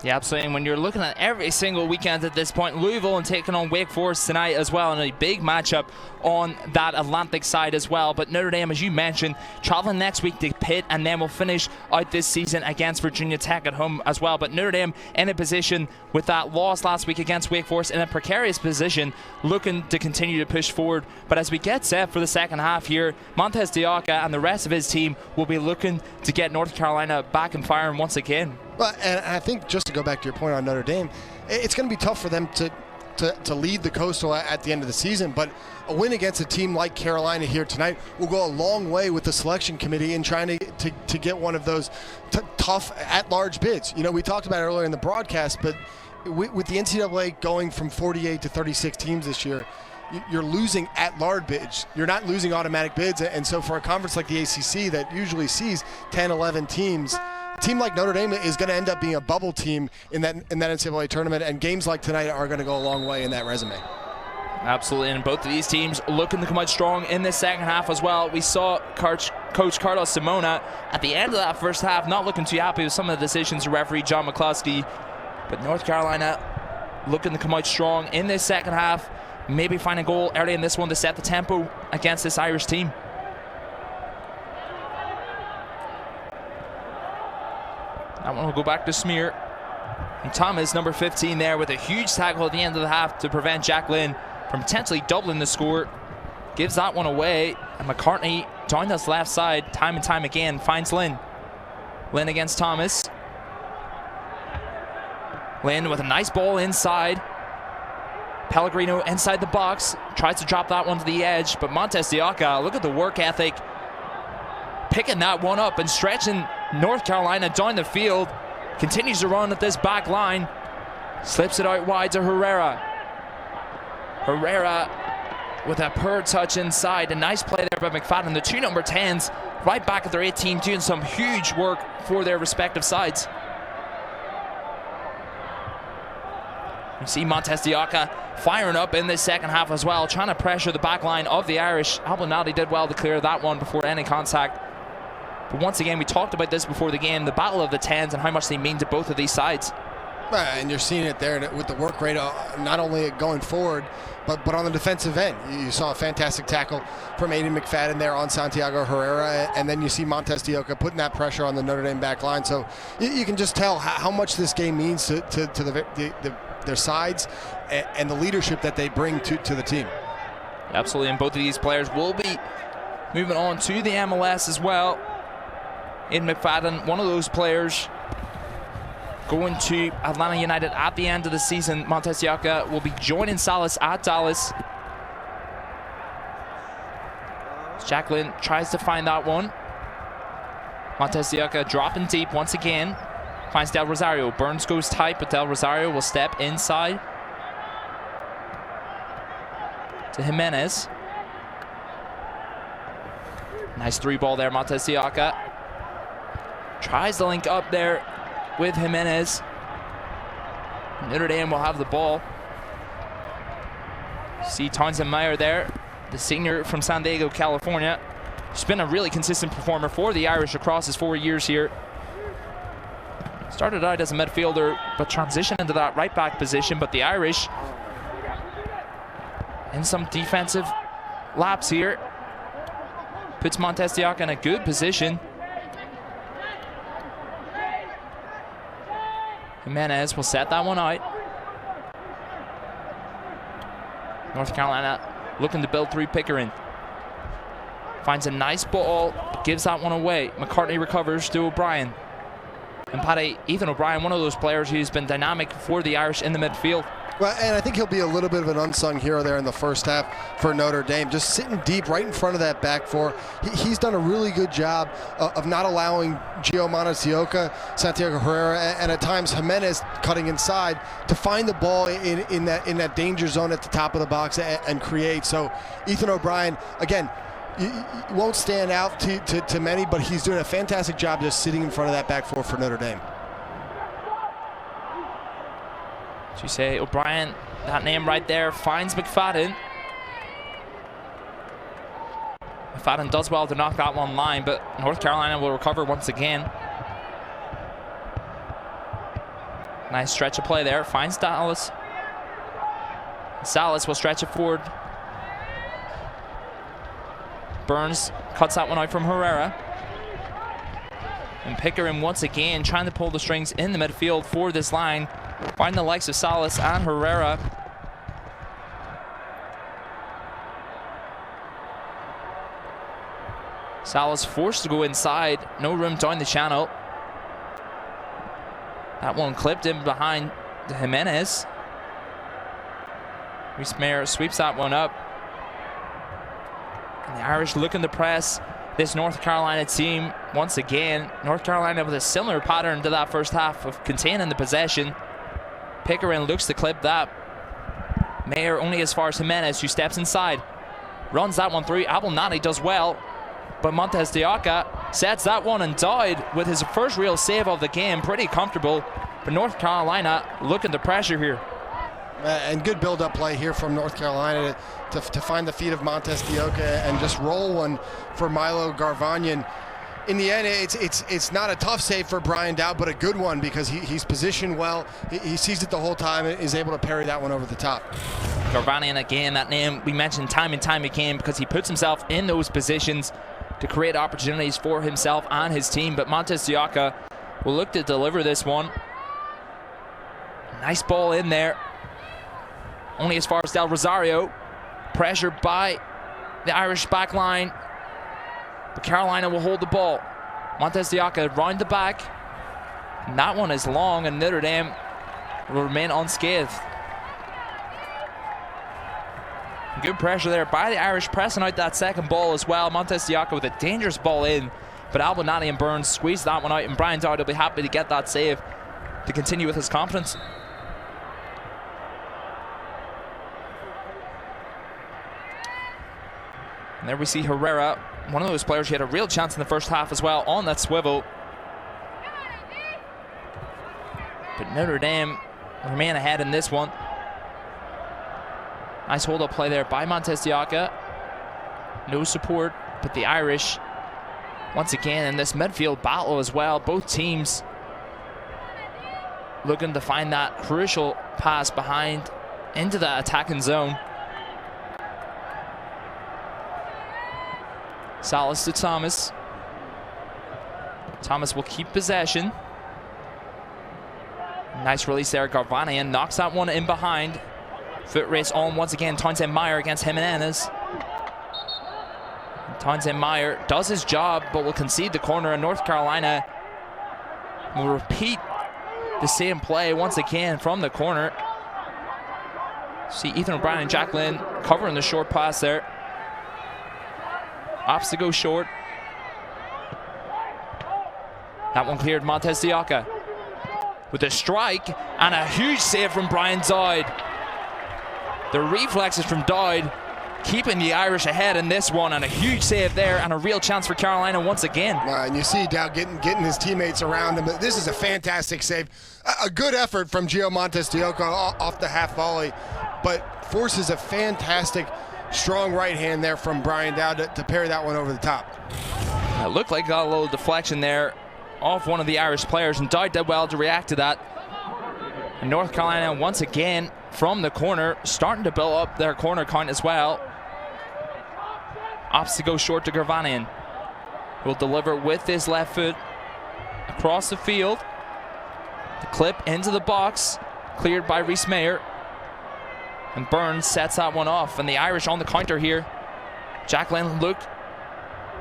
Yeah, absolutely. And when you're looking at every single weekend at this point, Louisville and taking on Wake Forest tonight as well, and a big matchup on that Atlantic side as well. But Notre Dame, as you mentioned, traveling next week to Pitt, and then we'll finish out this season against Virginia Tech at home as well. But Notre Dame in a position with that loss last week against Wake Forest, in a precarious position, looking to continue to push forward. But as we get set for the second half here, Montez Diaka and the rest of his team will be looking to get North Carolina back and firing once again. Well, and I think just to go back to your point on Notre Dame, it's going to be tough for them to lead the Coastal at the end of the season, but a win against a team like Carolina here tonight will go a long way with the selection committee in trying to get one of those tough at-large bids. You know, we talked about it earlier in the broadcast, but with the NCAA going from 48 to 36 teams this year, you're losing at-large bids. You're not losing automatic bids, and so for a conference like the ACC that usually sees 10, 11 teams, a team like Notre Dame is going to end up being a bubble team in that NCAA tournament, and games like tonight are going to go a long way in that resume. Absolutely, and both of these teams looking to come out strong in this second half as well. We saw Coach Carlos Simona at the end of that first half not looking too happy with some of the decisions of referee John McCluskey, but North Carolina looking to come out strong in this second half, maybe find a goal early in this one to set the tempo against this Irish team. That one will go back to Smear. And Thomas, number 15 there, with a huge tackle at the end of the half to prevent Jack Lynn from potentially doubling the score. Gives that one away. And McCartney down this left side time and time again finds Lynn. Lynn against Thomas. Lynn with a nice ball inside. Pellegrino inside the box. Tries to drop that one to the edge. But Montez Diaka, look at the work ethic. Picking that one up and stretching North Carolina down the field. Continues to run at this back line. Slips it out wide to Herrera. Herrera with a poor touch inside. A nice play there by McFadden. The two number 10s right back at their 18, doing some huge work for their respective sides. You see Montez Diaka firing up in this second half as well, trying to pressure the back line of the Irish. Ablanati did well to clear that one before any contact. But once again, we talked about this before the game, the battle of the 10s and how much they mean to both of these sides. And you're seeing it there with the work rate, not only going forward, but on the defensive end. You saw a fantastic tackle from Aiden McFadden there on Santiago Herrera, and then you see Montez Diaka putting that pressure on the Notre Dame back line. So you can just tell how much this game means to their sides and the leadership that they bring to the team. Absolutely, and both of these players will be moving on to the MLS as well. Aiden McFadden, one of those players, going to Atlanta United at the end of the season. Montez Diaka will be joining Salas at Dallas. Jacqueline tries to find that one. Montez de Oca dropping deep once again. Finds Del Rosario. Burns goes tight, but Del Rosario will step inside to Jimenez. Nice three ball there, Montez de Oca. Tries to link up there with Jimenez. Notre Dame will have the ball. See Townsend Meyer there, the senior from San Diego, California. He's been a really consistent performer for the Irish across his 4 years here. Started out as a midfielder, but transitioned into that right back position. But the Irish in some defensive laps here. Puts Montez de Oca in a good position. Jimenez will set that one out. North Carolina looking to build through Pickering. Finds a nice ball, gives that one away. McCartney recovers to O'Brien. And Paddy, Ethan O'Brien, one of those players who's been dynamic for the Irish in the midfield. Well, and I think he'll be a little bit of an unsung hero there in the first half for Notre Dame, just sitting deep right in front of that back four. He's done a really good job of not allowing Gio Montez de Oca, Santiago Herrera, and at times Jimenez cutting inside to find the ball in that danger zone at the top of the box and create. So Ethan O'Brien, again, won't stand out to many, but he's doing a fantastic job just sitting in front of that back four for Notre Dame. So you say O'Brien, that name right there, finds McFadden. McFadden does well to knock that one line, but North Carolina will recover once again. Nice stretch of play there, finds Dallas. Salas will stretch it forward. Burns cuts that one out from Herrera. And Pickering once again trying to pull the strings in the midfield for this line. Find the likes of Salas and Herrera. Salas forced to go inside. No room down the channel. That one clipped in behind Jimenez. Reese Mayer sweeps that one up. And the Irish looking to press this North Carolina team once again. North Carolina with a similar pattern to that first half of containing the possession. Pickering looks to clip that. Mayer only as far as Jimenez, who steps inside. Runs that one through. Abelnati does well. But Montez de Oca sets that one and died with his first real save of the game. Pretty comfortable. But North Carolina looking to pressure here. And good build-up play here from North Carolina to find the feet of Montez de Oca and just roll one for Milo Garvanyan. In the end, it's not a tough save for Brian Dowd, but a good one because he's positioned well. He sees it the whole time and is able to parry that one over the top. Garvanyan, again, that name we mentioned time and time again because he puts himself in those positions to create opportunities for himself and his team. But Montez de Oca will look to deliver this one. Nice ball in there. Only as far as Del Rosario. Pressured by the Irish back line. But Carolina will hold the ball. Montez de Oca round the back. And that one is long, and Notre Dame will remain unscathed. Good pressure there by the Irish, pressing out that second ball as well. Montez de Oca with a dangerous ball in. But Abelnati and Burns squeezed that one out, and Brian Dowd will be happy to get that save to continue with his confidence. And there we see Herrera, one of those players who had a real chance in the first half as well on that swivel. But Notre Dame remain ahead in this one. Nice hold-up play there by Montez de Oca. No support, but the Irish, once again, in this midfield battle as well. Both teams looking to find that crucial pass behind into the attacking zone. Salas to Thomas. Thomas will keep possession. Nice release there. Garvanyan knocks that one in behind. Foot race on once again. Townsend Meyer against Jimenez. Townsend Meyer does his job, but will concede the corner, and North Carolina will repeat the same play once again from the corner. See Ethan O'Brien and Jacqueline covering the short pass there. Opts to go short. That one cleared. Montez Diaka with a strike and a huge save from Brian Dowd. The reflexes from Dowd keeping the Irish ahead in this one, and a huge save there, and a real chance for Carolina once again. And you see Dowd getting his teammates around him. This is a fantastic save. A good effort from Gio Montes de Oca off the half volley, but forces a fantastic, strong right hand there from Brian Dowd to parry that one over the top. It looked like got a little deflection there off one of the Irish players, and Dowd did well to react to that. And North Carolina once again from the corner, starting to build up their corner count as well. Opts to go short to Gervanian. Will deliver with his left foot across the field. The clip into the box, cleared by Rhys Mayer. And Burns sets that one off, and the Irish on the counter here. Jacqueline looked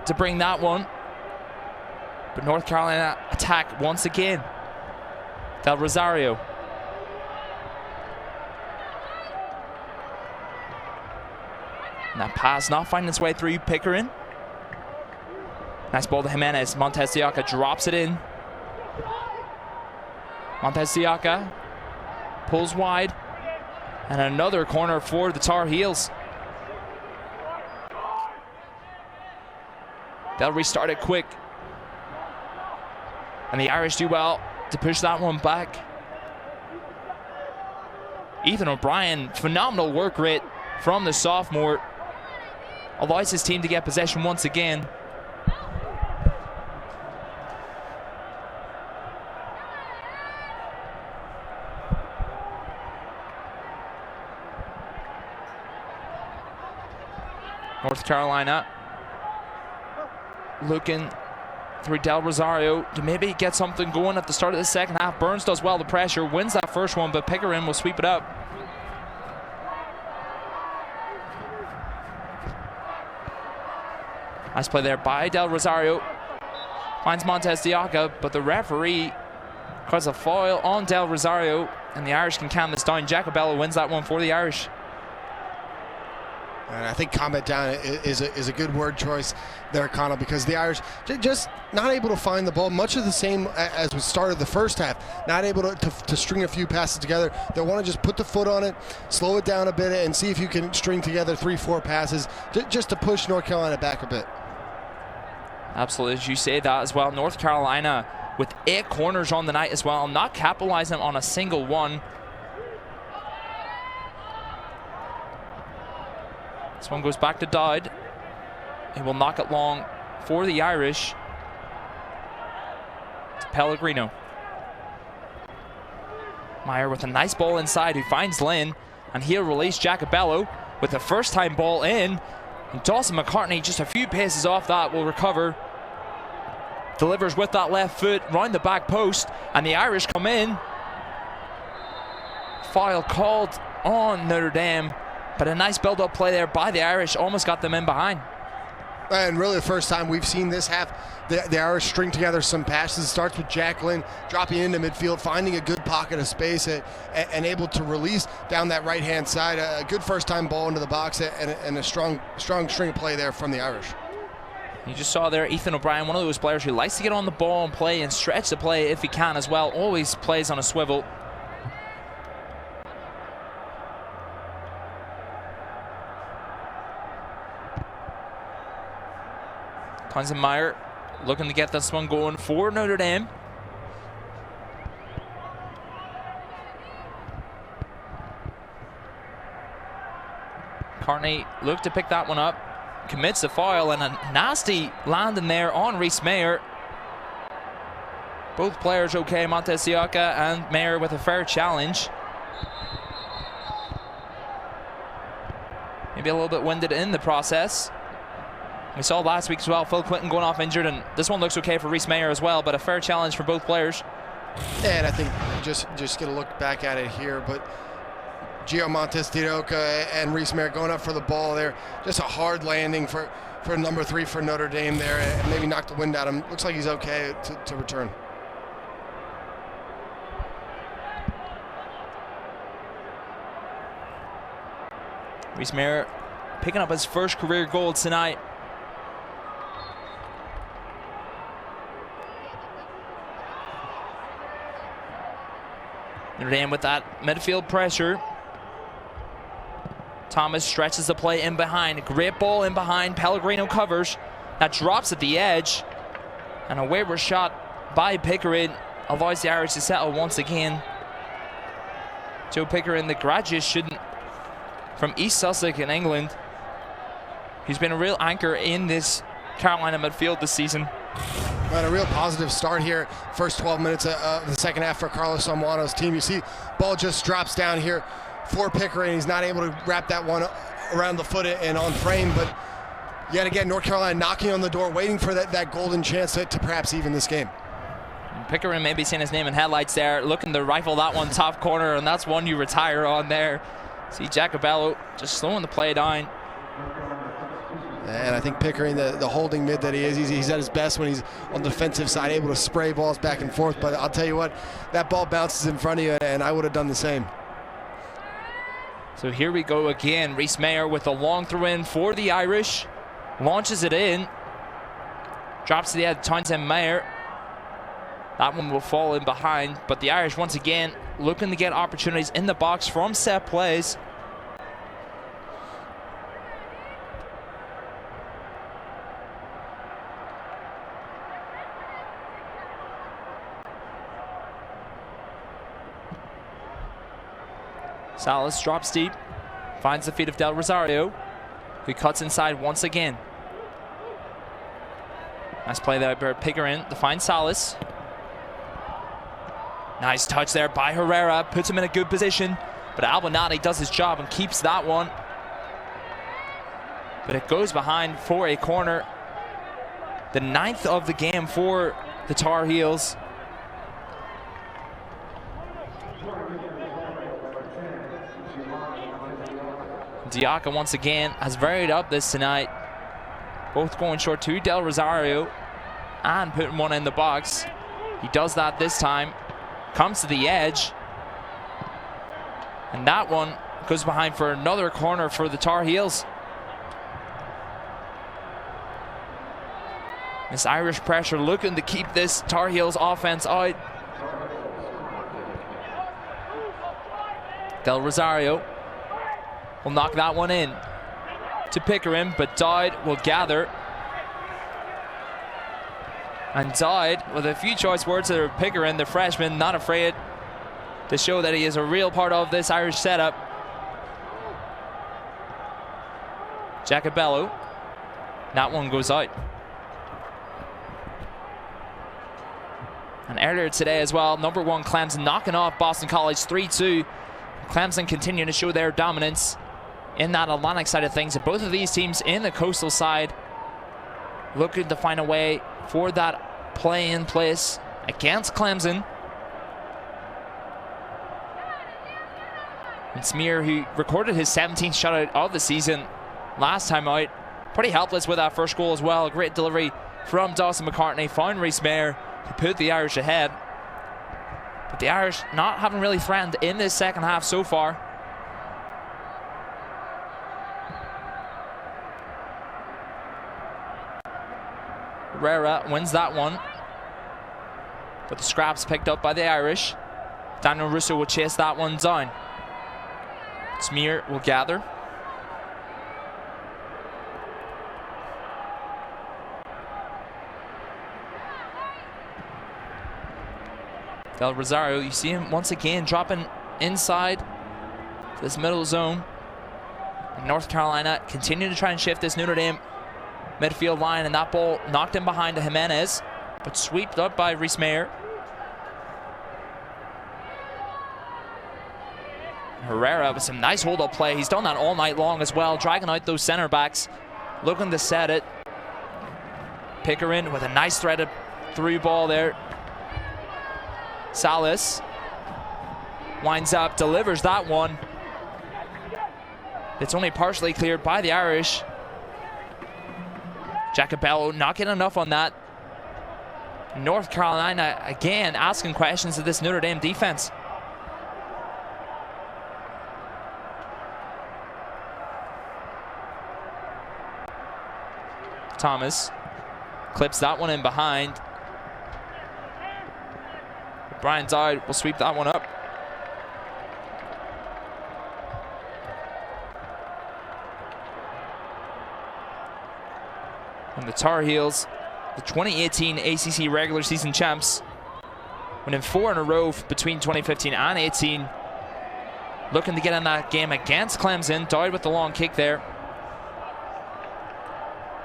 to bring that one, but North Carolina attack once again. Del Rosario. And that pass not finding its way through Pickering. Nice ball to Jimenez. Montez Diaka drops it in. Montez Diaka pulls wide. And another corner for the Tar Heels. They'll restart it quick. And the Irish do well to push that one back. Ethan O'Brien, phenomenal work rate from the sophomore. Allows his team to get possession once again. North Carolina looking through Del Rosario to maybe get something going at the start of the second half. Burns does well, the pressure, wins that first one, but Pickering will sweep it up. Nice play there by Del Rosario. Finds Montez Diaka, but the referee calls a foul on Del Rosario, and the Irish can calm this down. Jacobello wins that one for the Irish. And I think calm it down is a good word choice there, Connell, because the Irish just not able to find the ball. Much of the same as we started the first half. Not able to string a few passes together. They want to just put the foot on it, slow it down a bit, and see if you can string together 3-4 passes just to push North Carolina back a bit. Absolutely, as you say that as well. North Carolina with 8 corners on the night as well, not capitalizing on a single one. This one goes back to Dowd. He will knock it long for the Irish. To Pellegrino. Meyer with a nice ball inside, who finds Lynn, and he'll release Jacobello with the first time ball in. And Dawson McCartney, just a few paces off that, will recover. Delivers with that left foot round the back post, and the Irish come in. Foul called on Notre Dame, but a nice build-up play there by the Irish, almost got them in behind. And really the first time we've seen this half, the Irish string together some passes. It starts with Jacqueline dropping into midfield, finding a good pocket of space and able to release down that right-hand side. A good first-time ball into the box and a strong string of play there from the Irish. You just saw there Ethan O'Brien, one of those players who likes to get on the ball and play and stretch the play if he can as well. Always plays on a swivel. Townsend Meyer looking to get this one going for Notre Dame. Carney looked to pick that one up, commits the foul, and a nasty landing there on Rhys Mayer. Both players okay, Montez Diaka and Mayer with a fair challenge. Maybe a little bit winded in the process. We saw last week as well, Phil Clinton going off injured, and this one looks okay for Rhys Mayer as well, but a fair challenge for both players. And I think just gonna look back at it here, but Gio Montes de Oca and Rhys Mayer going up for the ball there. Just a hard landing for number 3 for Notre Dame there, and maybe knocked the wind out of him. Looks like he's okay to return. Rhys Mayer picking up his first career goal tonight. Notre Dame with that midfield pressure. Thomas stretches the play in behind. Great ball in behind. Pellegrino covers. That drops at the edge. And a wayward shot by Pickering allows the Irish to settle once again. Joe Pickering, the graduate student from East Sussex in England. He's been a real anchor in this Carolina midfield this season. But a real positive start here. First 12 minutes of the second half for Carlos Zamorano's team. You see, ball just drops down here for Pickering. He's not able to wrap that one around the foot and on frame. But yet again, North Carolina knocking on the door, waiting for that golden chance to perhaps even this game. Pickering may be seeing his name in headlights there, looking to rifle that one top corner, and that's one you retire on there. See Jacobello just slowing the play down. And I think Pickering, the holding mid that he is, he's at his best when he's on the defensive side, able to spray balls back and forth. But I'll tell you what, that ball bounces in front of you, and I would have done the same. So here we go again. Reese Mayer with a long throw in for the Irish. Launches it in. Drops to the head, Townsend Mayer. That one will fall in behind. But the Irish, once again, looking to get opportunities in the box from set plays. Salas drops deep, finds the feet of Del Rosario, who cuts inside once again. Nice play there by Pickering to find Salas. Nice touch there by Herrera, puts him in a good position, but Albinati does his job and keeps that one. But it goes behind for a corner. The 9th of the game for the Tar Heels. Diaca once again has varied up this tonight. Both going short to Del Rosario and putting one in the box. He does that this time. Comes to the edge. And that one goes behind for another corner for the Tar Heels. This Irish pressure looking to keep this Tar Heels offense out. Del Rosario will knock that one in to Pickering, but Dowd will gather. And Dowd, with a few choice words to Pickering, the freshman, not afraid to show that he is a real part of this Irish setup. Jacobello, that one goes out. And earlier today as well, number 1 Clemson knocking off Boston College 3-2. Clemson continuing to show their dominance in that Atlantic side of things. And both of these teams in the coastal side looking to find a way for that play-in place against Clemson. And Smear, who recorded his 17th shutout of the season last time out, pretty helpless with that first goal as well. A great delivery from Dawson McCartney, found Reese Mayer to put the Irish ahead. But the Irish not having really threatened in this second half so far. Herrera wins that one. But the scraps picked up by the Irish. Daniel Russo will chase that one down. Smear will gather. Del Rosario, you see him once again dropping inside this middle zone. And North Carolina continue to try and shift this Notre Dame midfield line, and that ball knocked in behind to Jimenez, but swept up by Reese Mayer. Herrera with some nice hold-up play. He's done that all night long as well, dragging out those center backs, looking to set it. Pickering with a nice threaded through ball there. Salas winds up, delivers that one. It's only partially cleared by the Irish. Jacobello not getting enough on that. North Carolina again asking questions of this Notre Dame defense. Thomas clips that one in behind. Brian Dowd will sweep that one up. And the Tar Heels, the 2018 ACC regular season champs, winning 4 in a row between 2015 and 18. Looking to get in that game against Clemson. Dowd with the long kick there.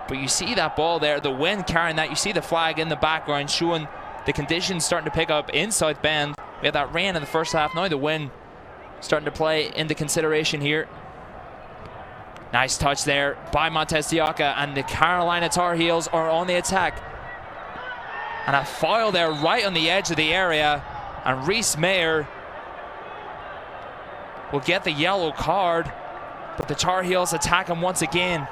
But you see that ball there, the wind carrying that. You see the flag in the background showing the conditions starting to pick up in South Bend. We had that rain in the first half. Now the wind starting to play into consideration here. Nice touch there by Montez Diaka, and the Carolina Tar Heels are on the attack. And a foul there right on the edge of the area, and Reese Mayer will get the yellow card, but the Tar Heels attack him once again.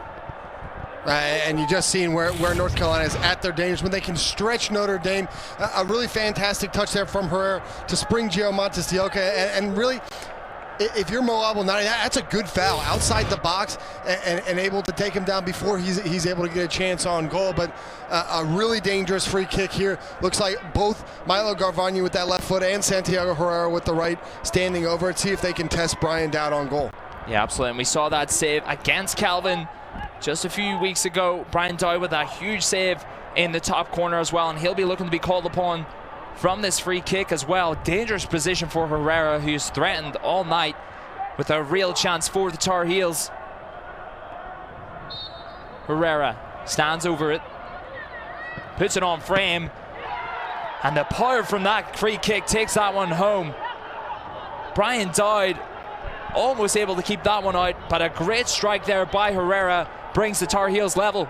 And you just seen where North Carolina is at their dangers when they can stretch Notre Dame. A really fantastic touch there from Herrera to spring Gio Montes Diaka, and really, if you're Mo Abdelnaty, that's a good foul outside the box and able to take him down before he's able to get a chance on goal. But a really dangerous free kick here. Looks like both Milo Garvagna with that left foot and Santiago Herrera with the right standing over it. See if they can test Brian Dowd on goal. Yeah, absolutely. And we saw that save against Calvin just a few weeks ago. Brian Dowd with a huge save in the top corner as well, and he'll be looking to be called upon from this free kick as well. Dangerous position for Herrera, who's threatened all night with a real chance for the Tar Heels. Herrera stands over it, puts it on frame, and the power from that free kick takes that one home. Brian Dowd almost able to keep that one out, but a great strike there by Herrera brings the Tar Heels level.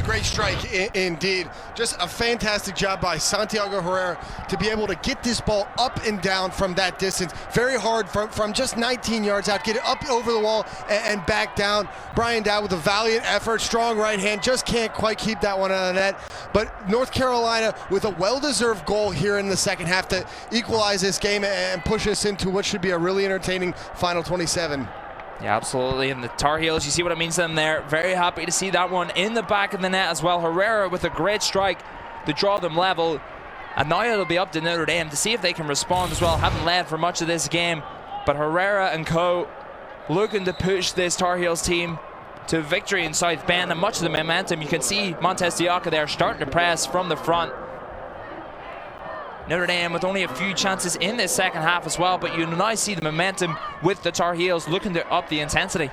Great strike indeed. Just a fantastic job by Santiago Herrera to be able to get this ball up and down from that distance. Very hard from just 19 yards out. Get it up over the wall and back down. Brian Dowd with a valiant effort. Strong right hand. Just can't quite keep that one out of the net. But North Carolina with a well-deserved goal here in the second half to equalize this game and push us into what should be a really entertaining final 27. Yeah, absolutely. And the Tar Heels, you see what it means to them there. Very happy to see that one in the back of the net as well. Herrera with a great strike to draw them level. And now it'll be up to Notre Dame to see if they can respond as well. Haven't led for much of this game, but Herrera and co looking to push this Tar Heels team to victory in South Bend, and much of the momentum. You can see Montez Diaka there starting to press from the front. Notre Dame with only a few chances in this second half as well, but you now see the momentum with the Tar Heels looking to up the intensity.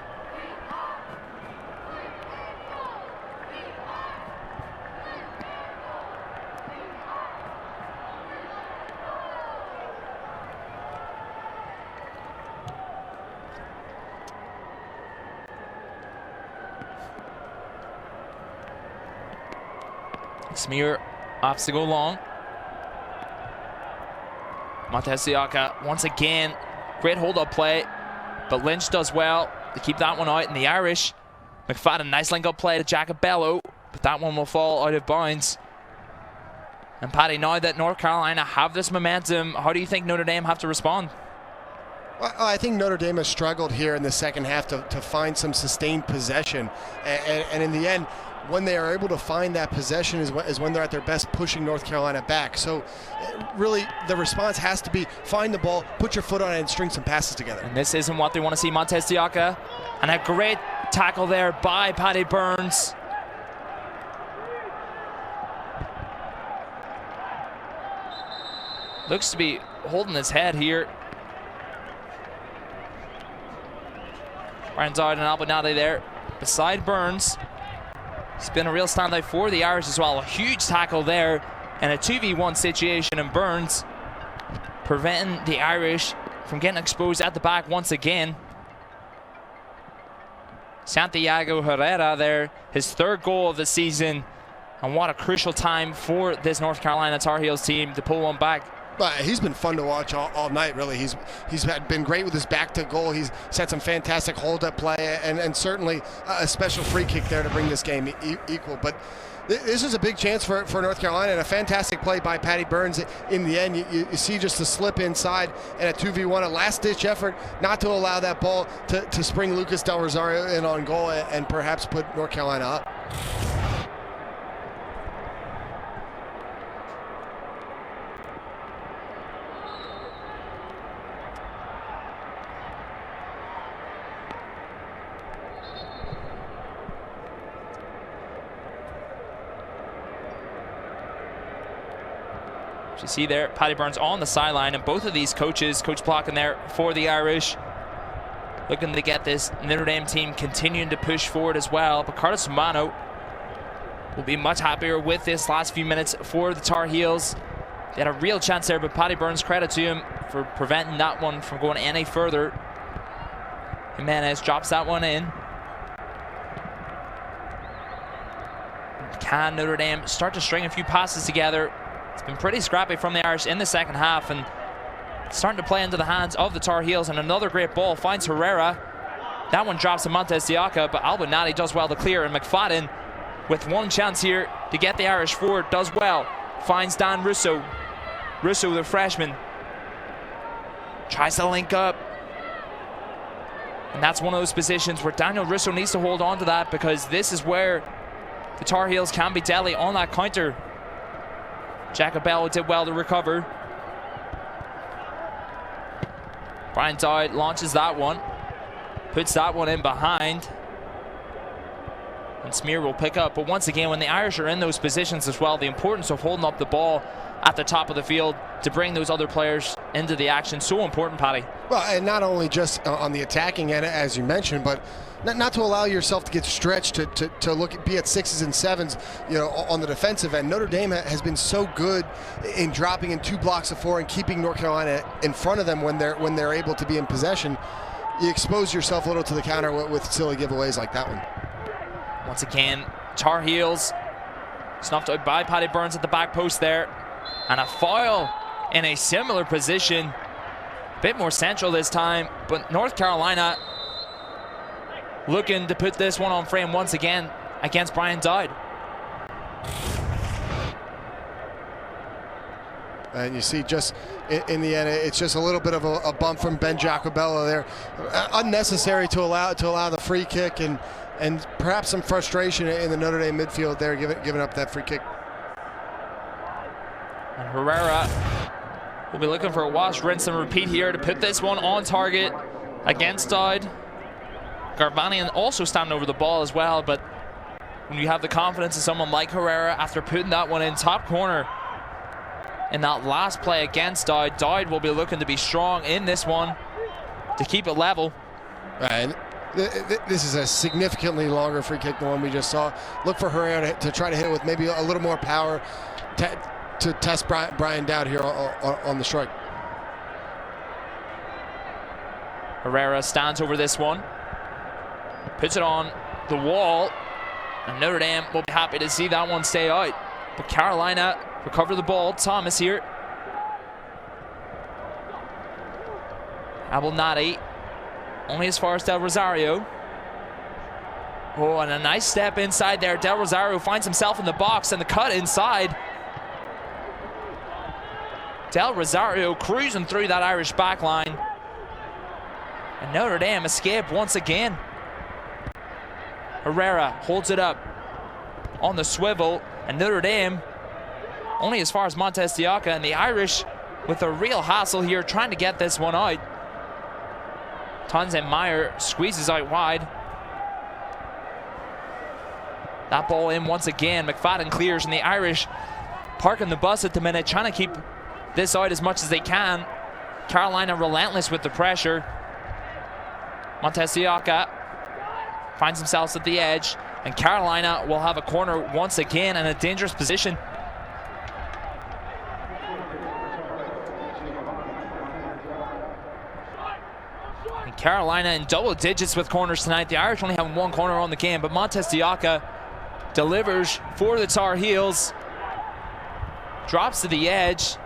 Smear opts to go long. Montez Diaka once again, great hold-up play, but Lynch does well to keep that one out. And the Irish, McFadden, nice link-up play to Jacobello, but that one will fall out of bounds. And Paddy, now that North Carolina have this momentum, how do you think Notre Dame have to respond? Well, I think Notre Dame has struggled here in the second half to find some sustained possession, and in the end, when they are able to find that possession is when they're at their best, pushing North Carolina back. So really the response has to be find the ball, put your foot on it, and string some passes together. And this isn't what they want to see. Montez Diaka, and a great tackle there by Paddy Burns. Looks to be holding his head here. Brian Dowd and Abdelnaty there beside Burns. It's been a real standout for the Irish as well. A huge tackle there and a 2v1 situation, and Burns preventing the Irish from getting exposed at the back once again. Santiago Herrera there, his third goal of the season, and what a crucial time for this North Carolina Tar Heels team to pull one back. But he's been fun to watch all night, really. He's been great with his back to goal. He's set some fantastic hold-up play, and certainly a special free kick there to bring this game equal. But this is a big chance for North Carolina, and a fantastic play by Paddy Burns. In the end, you see just a slip inside and a 2v1, a last-ditch effort not to allow that ball to spring Lucas Del Rosario in on goal and perhaps put North Carolina up. As you see there, Paddy Burns on the sideline, and both of these coaches, Coach Block in there for the Irish, looking to get this Notre Dame team continuing to push forward as well. But Carlos Romano will be much happier with this last few minutes for the Tar Heels. They had a real chance there, but Paddy Burns, credit to him for preventing that one from going any further. Jimenez drops that one in. Can Notre Dame start to string a few passes together? It's been pretty scrappy from the Irish in the second half, and starting to play into the hands of the Tar Heels. And another great ball finds Herrera. That one drops to Montez Diaca, but Albinati does well to clear, and McFadden, with one chance here to get the Irish forward, does well. Finds Dan Russo. Russo, the freshman, tries to link up. And that's one of those positions where Daniel Russo needs to hold on to that, because this is where the Tar Heels can be deadly on that counter. Jacobello did well to recover. Brian Dowd launches that one. Puts that one in behind. And Smear will pick up. But once again, when the Irish are in those positions as well, the importance of holding up the ball at the top of the field to bring those other players into the action, so important, Paddy. Well, and not only just on the attacking end, as you mentioned, but not to allow yourself to get stretched to look at, be at 6s and 7s, you know, on the defensive end. Notre Dame has been so good in dropping in 2 blocks of 4 and keeping North Carolina in front of them when they're able to be in possession. You expose yourself a little to the counter with silly giveaways like that one. Once again, Tar Heels snuffed out by Paddy Burns at the back post there, and a foul in a similar position, a bit more central this time, but North Carolina looking to put this one on frame once again against Brian Dowd. And you see, just in the end, it's just a little bit of a bump from Ben Jacobello there, unnecessary to allow the free kick, and perhaps some frustration in the Notre Dame midfield there, giving up that free kick. And Herrera will be looking for a wash, rinse, and repeat here to put this one on target against Dowd. Garbanian also standing over the ball as well, but when you have the confidence of someone like Herrera after putting that one in top corner in that last play against Dowd, Dowd will be looking to be strong in this one to keep it level. Right. This is a significantly longer free kick than the one we just saw. Look for Herrera to try to hit it with maybe a little more power to test Brian Dowd here on the strike. Herrera stands over this one, puts it on the wall, and Notre Dame will be happy to see that one stay out. But Carolina recover the ball. Thomas here. Abelnati only as far as Del Rosario. Oh, and a nice step inside there. Del Rosario finds himself in the box, and the cut inside. Del Rosario cruising through that Irish back line. And Notre Dame escaped once again. Herrera holds it up on the swivel, and Notre Dame only as far as Montez Diaca, and the Irish with a real hassle here trying to get this one out. Townsend Meyer squeezes out wide. That ball in once again. McFadden clears, and the Irish parking the bus at the minute, trying to keep this out as much as they can. Carolina relentless with the pressure. Montez Diaca finds themselves at the edge, and Carolina will have a corner once again in a dangerous position. And Carolina in double digits with corners tonight. The Irish only have 1 corner on the game, but Montez Diaca delivers for the Tar Heels. Drops to the edge.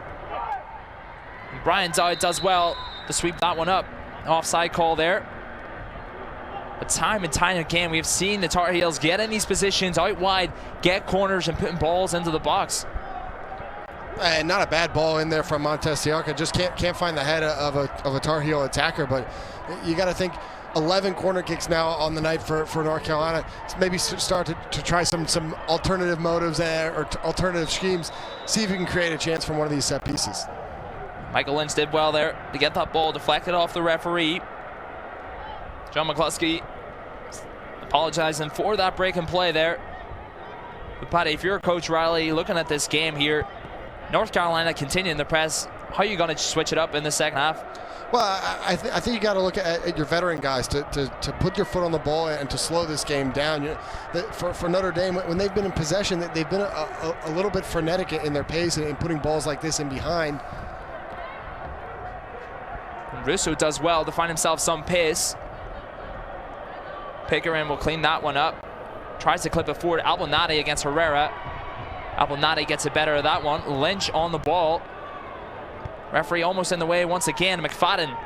And Brian Dowd does well to sweep that one up. Offside call there. But time and time again, we have seen the Tar Heels get in these positions out wide, get corners, and putting balls into the box. And not a bad ball in there from Montez Diaca. Just can't find the head of a Tar Heel attacker. But you got to think 11 corner kicks now on the night for North Carolina. Maybe start to try some alternative motives there, or alternative schemes. See if you can create a chance from one of these set pieces. Michael Lynch did well there to get that ball deflected off the referee. John McCluskey apologizing for that break and play there. But Paddy, if you're Coach Riley looking at this game here, North Carolina continuing the press. How are you going to switch it up in the second half? Well, I think you got to look at your veteran guys to put your foot on the ball and to slow this game down. For Notre Dame, when they've been in possession, they've been a little bit frenetic in their pace and putting balls like this in behind. Russo does well to find himself some pace. Pickering will clean that one up. Tries to clip it forward. Albonati against Herrera. Albonati gets it better of that one. Lynch on the ball. Referee almost in the way once again. McFadden.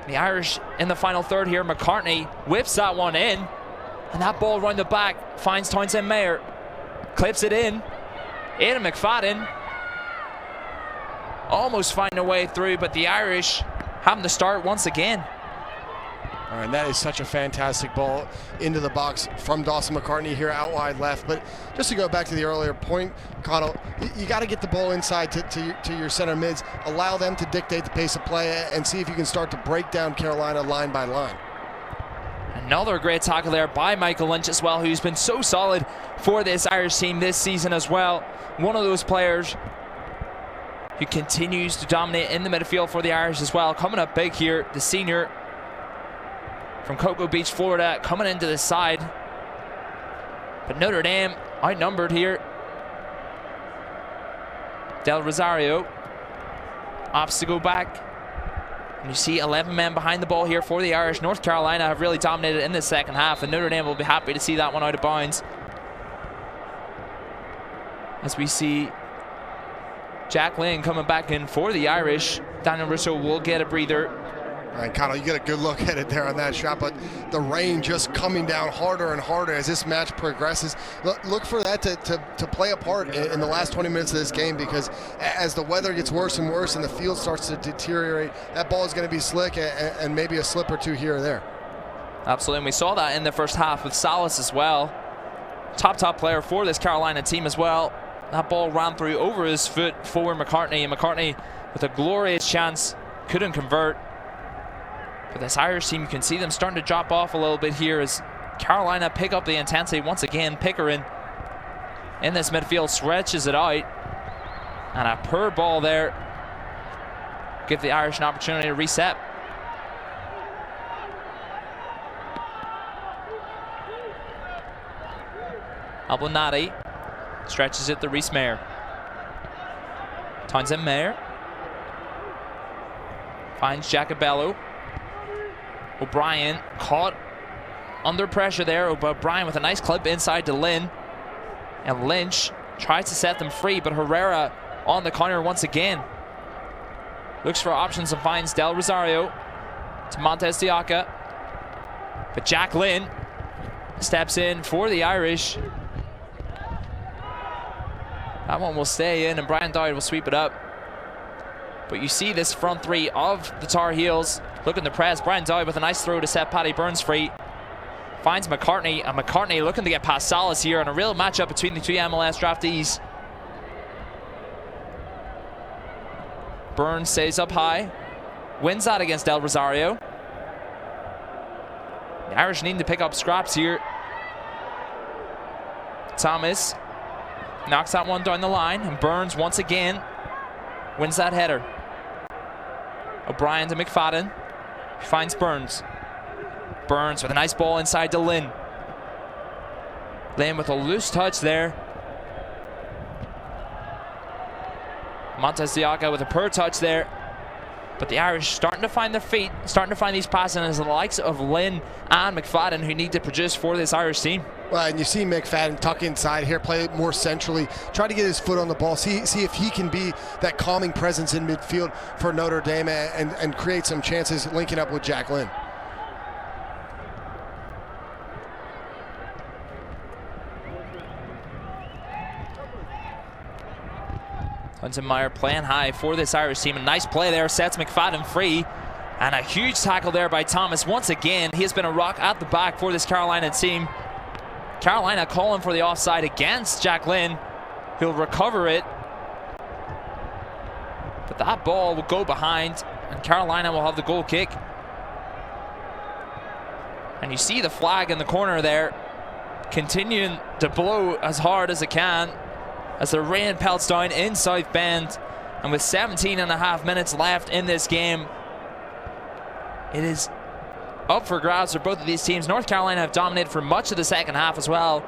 The Irish in the final third here. McCartney whips that one in. And that ball round the back finds Townsend Mayer. Clips it in. Aidan McFadden. Almost finding a way through, but the Irish having to start once again. All right, that is such a fantastic ball into the box from Dawson McCartney here out wide left. But just to go back to the earlier point, Connell, you got to get the ball inside to your center mids, allow them to dictate the pace of play, and see if you can start to break down Carolina line by line. Another great tackle there by Michael Lynch as well, who's been so solid for this Irish team this season as well. One of those players who continues to dominate in the midfield for the Irish as well. Coming up big here, the senior from Cocoa Beach, Florida, coming into the side. But Notre Dame outnumbered here. Del Rosario opts to go back. And you see 11 men behind the ball here for the Irish. North Carolina have really dominated in the second half, and Notre Dame will be happy to see that one out of bounds. As we see Jack Lynn coming back in for the Irish. Daniel Russo will get a breather. And Connell, you get a good look at it there on that shot, but the rain just coming down harder and harder as this match progresses. Look for that to play a part in the last 20 minutes of this game, because as the weather gets worse and worse and the field starts to deteriorate, that ball is going to be slick and maybe a slip or two here or there. Absolutely, and we saw that in the first half with Salas as well. Top player for this Carolina team as well. That ball ran through over his foot for McCartney, and McCartney with a glorious chance couldn't convert. But this Irish team, you can see them starting to drop off a little bit here as Carolina pick up the intensity once again. Pickering in this midfield stretches it out, and a per ball there. Give the Irish an opportunity to reset. Albonati stretches it to Reese Mayer. Townsend Mayer finds Jacobello. O'Brien caught under pressure there. O'Brien with a nice clip inside to Lynn. And Lynch tries to set them free, but Herrera on the counter once again. Looks for options and finds Del Rosario to Montez Diaca. But Jack Lynn steps in for the Irish. That one will stay in, and Brian Dowd will sweep it up. But you see this front three of the Tar Heels looking to press. Brian Dowd with a nice throw to set Paddy Burns free. Finds McCartney, and McCartney looking to get past Salas here, and a real matchup between the two MLS draftees. Burns stays up high, wins that against Del Rosario. The Irish need to pick up scraps here. Thomas knocks that one down the line, and Burns once again wins that header. O'Brien to McFadden. Finds Burns. Burns with a nice ball inside to Lynn. Lynn with a loose touch there. Montez Diaca with a per touch there. But the Irish starting to find their feet, starting to find these passes, and it's the likes of Lynn and McFadden who need to produce for this Irish team. Well, and you see McFadden tuck inside here, play more centrally, try to get his foot on the ball, see if he can be that calming presence in midfield for Notre Dame and create some chances linking up with Jack Lynn. Meyer playing high for this Irish team. A nice play there, sets McFadden free. And a huge tackle there by Thomas. Once again, he has been a rock at the back for this Carolina team. Carolina calling for the offside against Jack Lynn. He'll recover it. But that ball will go behind, and Carolina will have the goal kick. And you see the flag in the corner there, continuing to blow as hard as it can as the rain pelts down in South Bend. And with 17.5 minutes left in this game, it is up for grabs for both of these teams. North Carolina have dominated for much of the second half as well.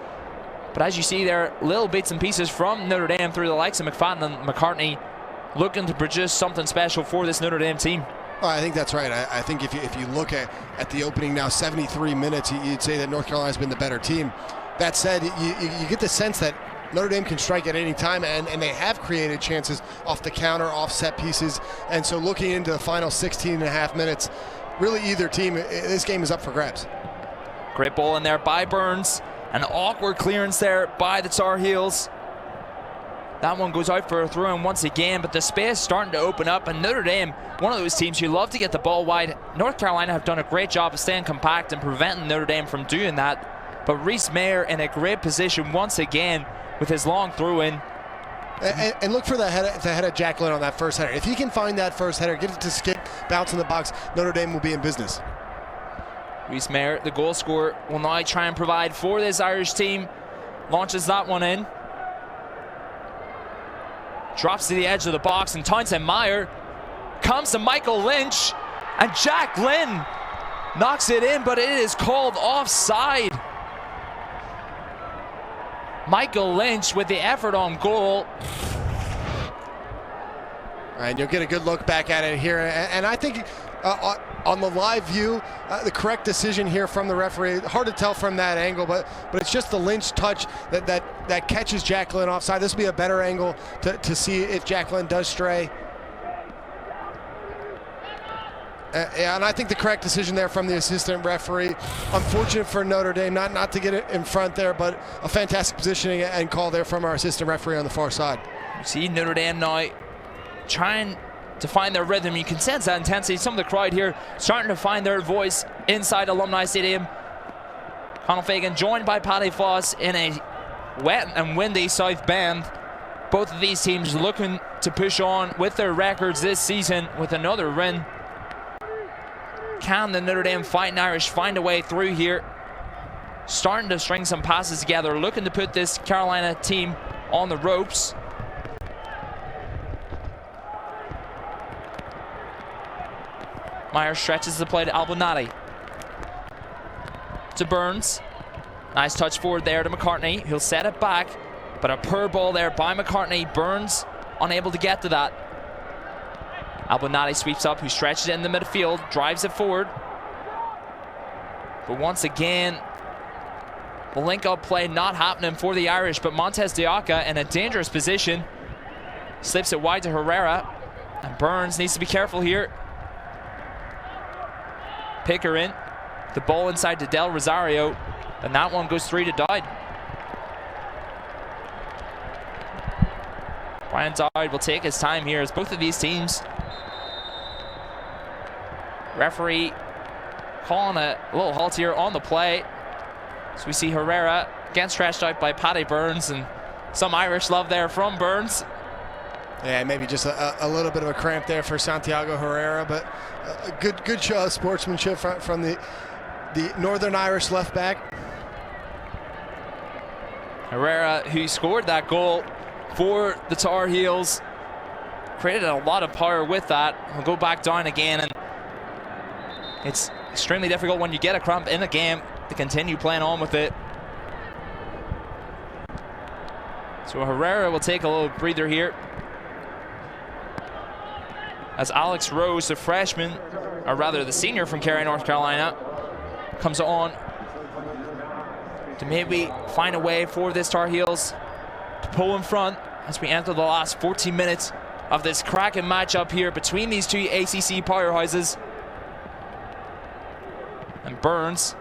But as you see there, little bits and pieces from Notre Dame through the likes of McFadden and McCartney looking to produce something special for this Notre Dame team. Well, I think that's right. I think if you look at the opening now, 73 minutes, you'd say that North Carolina's been the better team. That said, you get the sense that Notre Dame can strike at any time, and they have created chances off the counter, off set pieces. And so looking into the final 16.5 minutes, really either team, this game is up for grabs. Great ball in there by Burns. An awkward clearance there by the Tar Heels. That one goes out for a throw-in once again, but the space starting to open up, and Notre Dame, one of those teams who love to get the ball wide. North Carolina have done a great job of staying compact and preventing Notre Dame from doing that. But Reese Mayer in a great position once again with his long throw-in. And look for the head of Jack Lynn on that first header. If he can find that first header, get it to skip, bounce in the box, Notre Dame will be in business. Reese Mayer, the goal scorer, will now try and provide for this Irish team. Launches that one in. Drops to the edge of the box, and Townsend Meyer comes to Michael Lynch, and Jack Lynn knocks it in, but it is called offside. Michael Lynch with the effort on goal. And you'll get a good look back at it here, and I think on the live view, the correct decision here from the referee. Hard to tell from that angle, but it's just the Lynch touch that catches Jack Lynn offside. This will be a better angle to see if Jack Lynn does stray. And I think the correct decision there from the assistant referee. Unfortunate for Notre Dame not to get it in front there, but a fantastic positioning and call there from our assistant referee on the far side. See Notre Dame now trying to find their rhythm. You can sense that intensity. Some of the crowd here starting to find their voice inside Alumni Stadium. Conal Fagan joined by Paddy Foss in a wet and windy South Bend. Both of these teams looking to push on with their records this season with another win. Can the Notre Dame Fighting Irish find a way through here? Starting to string some passes together, looking to put this Carolina team on the ropes. Meyer stretches the play to Albonati. To Burns. Nice touch forward there to McCartney. He'll set it back, but a poor ball there by McCartney. Burns unable to get to that. Albonati sweeps up, who stretches it in the midfield, drives it forward. But once again, the link-up play not happening for the Irish, but Montez Diaca in a dangerous position. Slips it wide to Herrera, and Burns needs to be careful here. Pickering, the ball inside to Del Rosario, and that one goes 3 to Dowd. Brian Dowd will take his time here as both of these teams. Referee calling a little halt here on the play. So we see Herrera again stretched out by Paddy Burns, and some Irish love there from Burns. Yeah, maybe just a little bit of a cramp there for Santiago Herrera, but a good show of sportsmanship from the Northern Irish left back. Herrera, who scored that goal for the Tar Heels, created a lot of power with that. We'll go back down again, and it's extremely difficult when you get a cramp in a game to continue playing on with it. So Herrera will take a little breather here, as Alex Rose, the freshman, or rather the senior from Cary, North Carolina, comes on to maybe find a way for this Tar Heels to pull in front as we enter the last 14 minutes of this cracking matchup here between these two ACC powerhouses. And Burns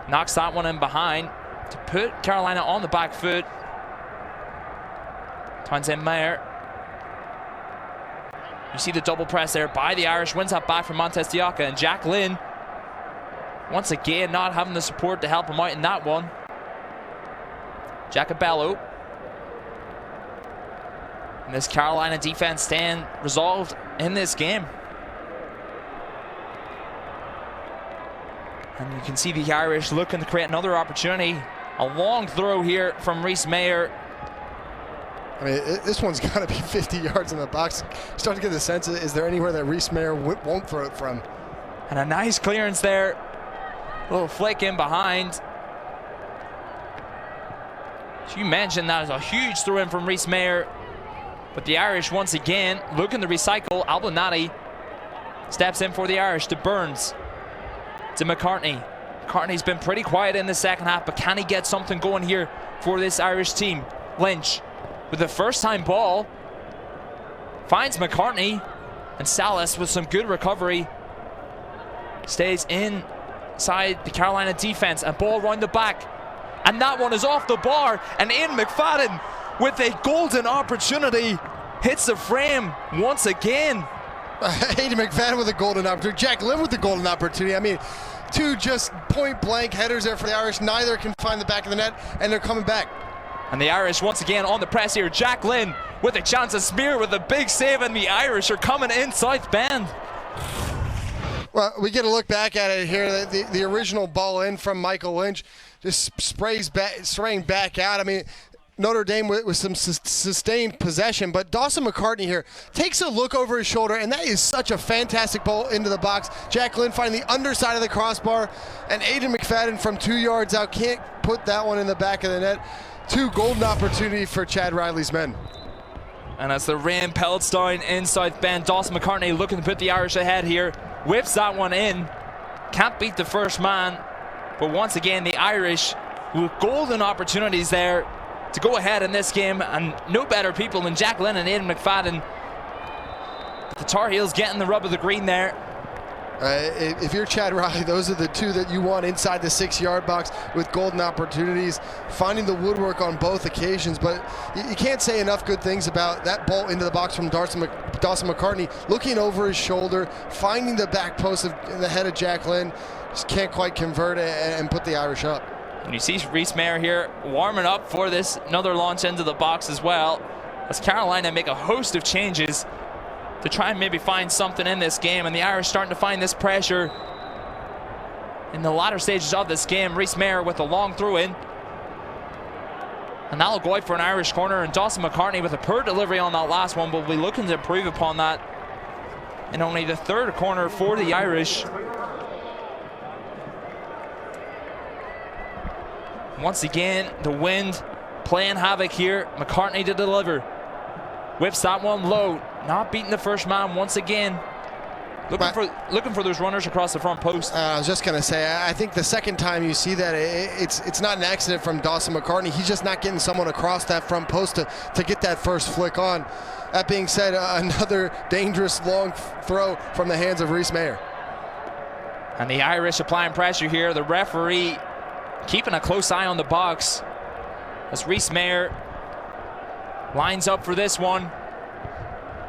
knocks that one in behind to put Carolina on the back foot. Townsend Meyer. You see the double press there by the Irish, wins that back from Montez Diaca, and Jack Lynn once again not having the support to help him out in that one. Jacobello. And this Carolina defense staying resolved in this game. And you can see the Irish looking to create another opportunity. A long throw here from Reese Mayer. I mean, this one's got to be 50 yards in the box. Starting to get the sense, is there anywhere that Reese Mayer won't throw it from? And a nice clearance there. A little flick in behind. As you mentioned, that was a huge throw in from Reese Mayer. But the Irish, once again, looking to recycle. Albinati steps in for the Irish to Burns. To McCartney. McCartney's been pretty quiet in the second half, but can he get something going here for this Irish team? Lynch with the first-time ball. Finds McCartney. And Salas with some good recovery. Stays inside the Carolina defense. A ball around the back. And that one is off the bar. And in McFadden with a golden opportunity. Hits the frame once again. Hayden McFadden with a golden opportunity. Jack Lynn with the golden opportunity. I mean, two just point-blank headers there for the Irish. Neither can find the back of the net, and they're coming back. And the Irish once again on the press here. Jack Lynn with a chance to smear with a big save, and the Irish are coming in South Bend. Well, we get a look back at it here. The original ball in from Michael Lynch just spraying back out. I mean, Notre Dame with some sustained possession, but Dawson McCartney here takes a look over his shoulder, and that is such a fantastic ball into the box. Jack Lynn finding the underside of the crossbar, and Aiden McFadden from 2 yards out can't put that one in the back of the net. Two golden opportunity for Chad Riley's men. And as the rain pelts down in South Bend, Dawson McCartney looking to put the Irish ahead here. Whips that one in. Can't beat the first man, but once again the Irish with golden opportunities there to go ahead in this game, and no better people than Jack Lynn and Aiden McFadden. The Tar Heels getting the rub of the green there. If you're Chad Riley, those are the two that you want inside the 6-yard box with golden opportunities, finding the woodwork on both occasions. But you can't say enough good things about that ball into the box from Dawson McCartney, looking over his shoulder, finding the back post in the head of Jack Lynn. Just can't quite convert it and put the Irish up. And you see Reese Mayer here warming up for this another launch into the box as well, as Carolina make a host of changes to try and maybe find something in this game, and the Irish starting to find this pressure in the latter stages of this game. Reese Mayer with a long throw in, and that'll go out for an Irish corner, and Dawson McCartney with a poor delivery on that last one, but we'll be looking to improve upon that in only the third corner for the Irish. Once again, the wind playing havoc here. McCartney to deliver. Whips that one low. Not beating the first man once again. Looking for those runners across the front post. I was just going to say, I think the second time you see that, it's not an accident from Dawson McCartney. He's just not getting someone across that front post to get that first flick on. That being said, another dangerous long throw from the hands of Reese Mayer. And the Irish applying pressure here. The referee keeping a close eye on the box as Reese Mayer lines up for this one.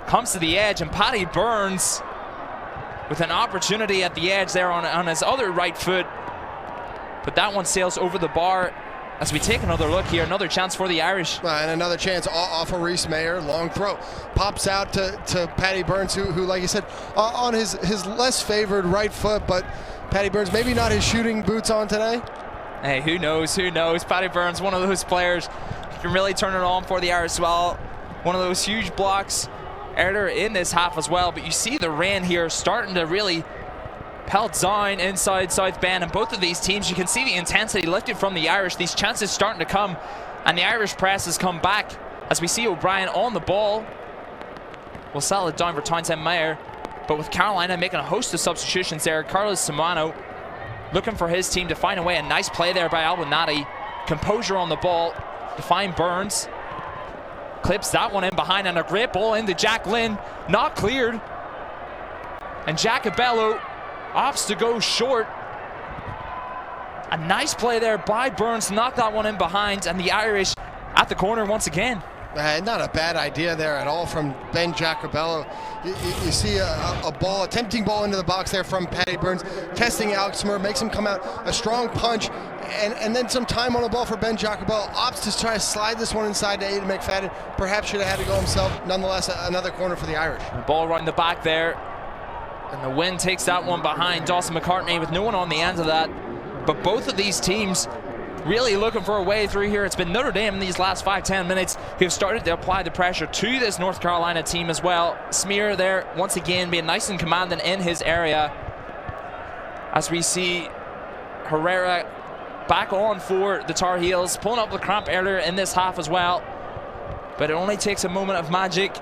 Comes to the edge, and Paddy Burns with an opportunity at the edge there on his other right foot. But that one sails over the bar as we take another look here. Another chance for the Irish. And another chance off of Reese Mayer. Long throw. Pops out to Paddy Burns, who like you said, on his less favored right foot. But Paddy Burns, maybe not his shooting boots on today. Hey, who knows? Who knows? Paddy Burns, one of those players who can really turn it on for the Irish as well. One of those huge blocks earlier in this half as well. But you see the rain here starting to really pelt down inside South Bend, and both of these teams, you can see the intensity lifted from the Irish. These chances starting to come, and the Irish press has come back as we see O'Brien on the ball. We'll settle it down for Townsend Meyer, but with Carolina making a host of substitutions there. Carlos Simano looking for his team to find a way. A nice play there by Albinati. Composure on the ball to find Burns. Clips that one in behind, and a great ball into Jack Lynn. Not cleared. And Jacobello opts to go short. A nice play there by Burns to knock that one in behind, and the Irish at the corner once again. Not a bad idea there at all from Ben Jacobello. You see a tempting ball into the box there from Paddy Burns, testing Alex Murr, makes him come out, a strong punch, and then some time on the ball for Ben Jacobello. Opts to try to slide this one inside to Aiden McFadden. Perhaps should have had to go himself. Nonetheless, another corner for the Irish. The ball around the back there, and the wind takes that one behind Dawson McCartney with no one on the end of that. But both of these teams really looking for a way through here. It's been Notre Dame in these last 5-10 minutes who've started to apply the pressure to this North Carolina team as well. Smear there once again being nice and commanding in his area, as we see Herrera back on for the Tar Heels, pulling up the cramp earlier in this half as well. But it only takes a moment of magic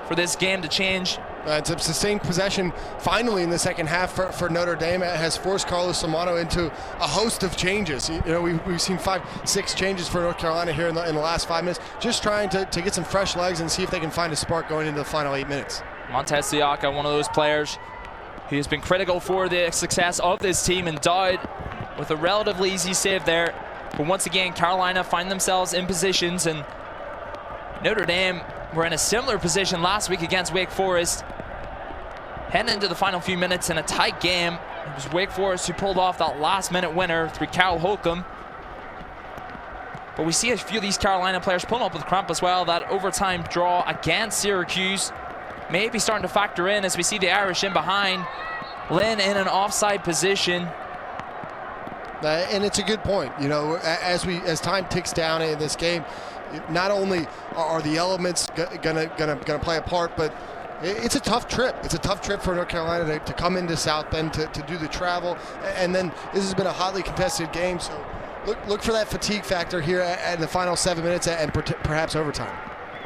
for this game to change. It's a sustained possession finally in the second half for Notre Dame. It has forced Carlos Somano into a host of changes. You know, we've seen 5-6 changes for North Carolina here in the last 5 minutes, just trying to get some fresh legs and see if they can find a spark going into the final 8 minutes. Montez Siaka, one of those players who has been critical for the success of this team, and died with a relatively easy save there. But once again, Carolina find themselves in positions, and Notre Dame were in a similar position last week against Wake Forest. Heading into the final few minutes in a tight game, it was Wake Forest who pulled off that last-minute winner through Carol Holcomb. But we see a few of these Carolina players pulling up with cramp as well. That overtime draw against Syracuse may be starting to factor in as we see the Irish in behind. Lynn in an offside position. And it's a good point. You know, as time ticks down in this game, not only are the elements gonna play a part, but it's a tough trip. It's a tough trip for North Carolina to come into South Bend to do the travel, and then this has been a hotly contested game. So look for that fatigue factor here in the final 7 minutes and perhaps overtime.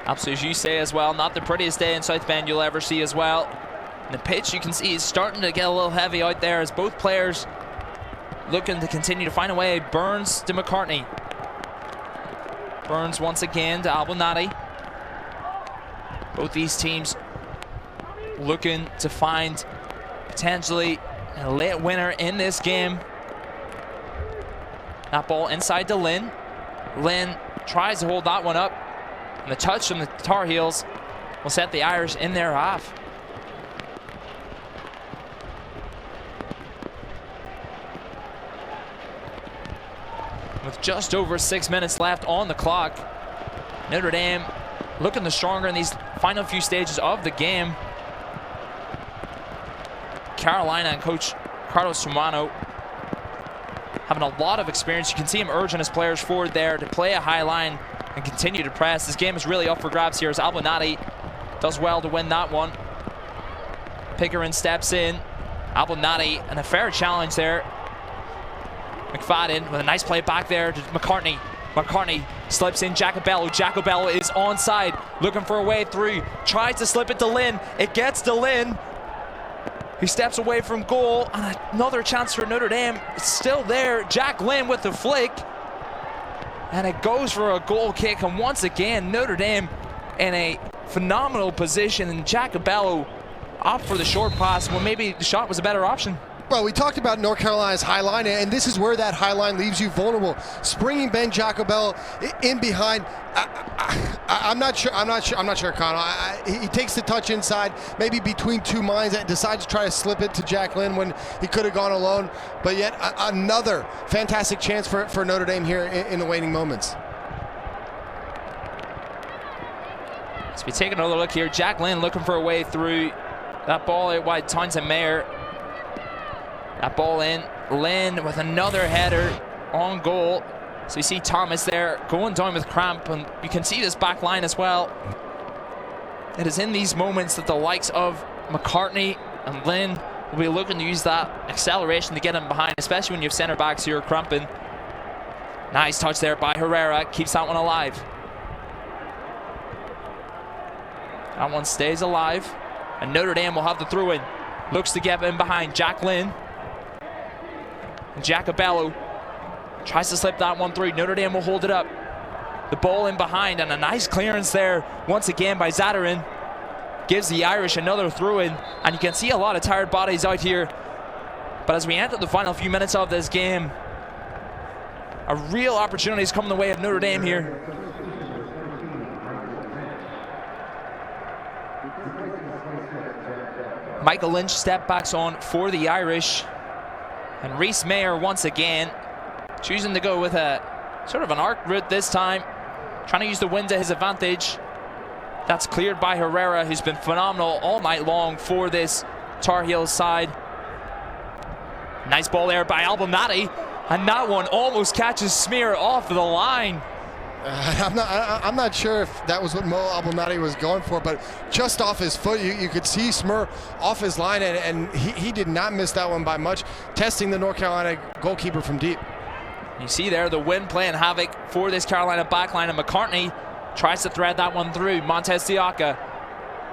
Absolutely, as you say as well, not the prettiest day in South Bend you'll ever see as well. And the pitch, you can see, is starting to get a little heavy out there as both players looking to continue to find a way. Burns to McCartney. Burns once again to Albonati. Both these teams looking to find potentially a late winner in this game. That ball inside to Lynn. Lynn tries to hold that one up. And the touch from the Tar Heels will set the Irish in their half. With just over 6 minutes left on the clock, Notre Dame looking the stronger in these final few stages of the game. Carolina and coach Carlos Somano having a lot of experience. You can see him urging his players forward there to play a high line and continue to press. This game is really up for grabs here as Albonati does well to win that one. Pickering steps in. Albonati, and a fair challenge there. McFadden with a nice play back there to McCartney. McCartney slips in Jacobello. Jacobello is onside, looking for a way through. Tries to slip it to Lynn. It gets to Lynn. He steps away from goal, and another chance for Notre Dame. It's still there. Jack Lynn with the flick. And it goes for a goal kick, and once again, Notre Dame in a phenomenal position, and Jacobello opt for the short pass when maybe the shot was a better option. Well, we talked about North Carolina's high line, and this is where that high line leaves you vulnerable. Springing Ben Jacobello in behind. I'm not sure, Connell. He takes the touch inside, maybe between two minds, and decides to try to slip it to Jack Lynn when he could have gone alone. But yet another fantastic chance for Notre Dame here in the waning moments. So we take another look here. Jack Lynn looking for a way through. That ball out wide, Townsend Mayer. That ball in. Lynn with another header on goal. So you see Thomas there going down with cramp, and you can see this back line as well. It is in these moments that the likes of McCartney and Lynn will be looking to use that acceleration to get him behind, especially when you have center backs who are cramping. Nice touch there by Herrera, keeps that one alive. That one stays alive, and Notre Dame will have the throw in. Looks to get in behind Jack Lynn. And Jacobello tries to slip that one through. Notre Dame will hold it up. The ball in behind, and a nice clearance there once again by Zadarin. Gives the Irish another throw-in, and you can see a lot of tired bodies out here. But as we enter the final few minutes of this game, a real opportunity is coming the way of Notre Dame here. Michael Lynch step backs on for the Irish. And Reese Mayer once again choosing to go with a sort of an arc route this time, trying to use the wind to his advantage. That's cleared by Herrera, who's been phenomenal all night long for this Tar Heels side. Nice ball there by Albonati. And that one almost catches Smear off the line. I'm not sure if that was what Mo Abdelnaty was going for, but just off his foot, you could see Smir off his line, and he did not miss that one by much, testing the North Carolina goalkeeper from deep. You see there the wind playing havoc for this Carolina backline, and McCartney tries to thread that one through. Montez Siaka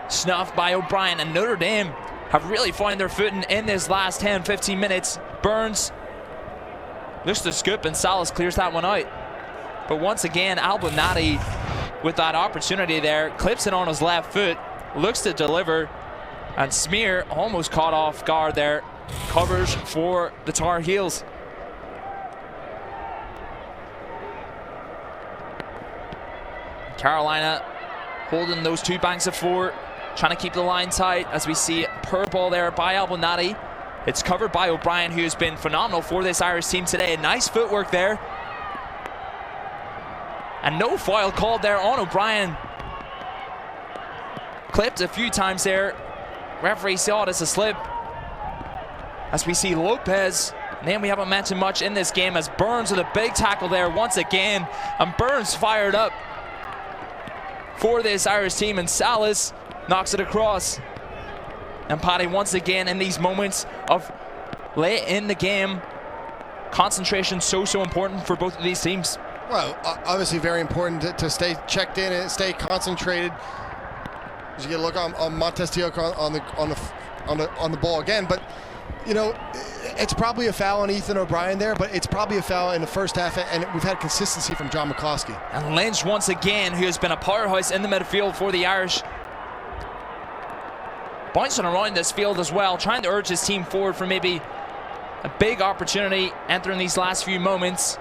snuffed by O'Brien, and Notre Dame have really found their footing in this last 10-15 minutes. Burns looks to scoop, and Salas clears that one out. But once again, Abdelnaty with that opportunity there, clips it on his left foot, looks to deliver, and Smear almost caught off guard there, covers for the Tar Heels. Carolina holding those two banks of four, trying to keep the line tight as we see per ball there by Abdelnaty. It's covered by O'Brien, who has been phenomenal for this Irish team today. Nice footwork there. And no foul called there on O'Brien. Clipped a few times there. Referee saw it as a slip. As we see Lopez, name we haven't mentioned much in this game, as Burns with a big tackle there once again. And Burns fired up for this Irish team, and Salas knocks it across. And Paddy, once again in these moments of late in the game, concentration so important for both of these teams. Well, obviously very important to stay checked in and stay concentrated. As you get a look on Montez Siaka on the ball again, but you know, it's probably a foul on Ethan O'Brien there, but it's probably a foul in the first half, and we've had consistency from John McCloskey. And Lynch once again, who has been a powerhouse in the midfield for the Irish, bouncing around this field as well, trying to urge his team forward for maybe a big opportunity entering these last few moments.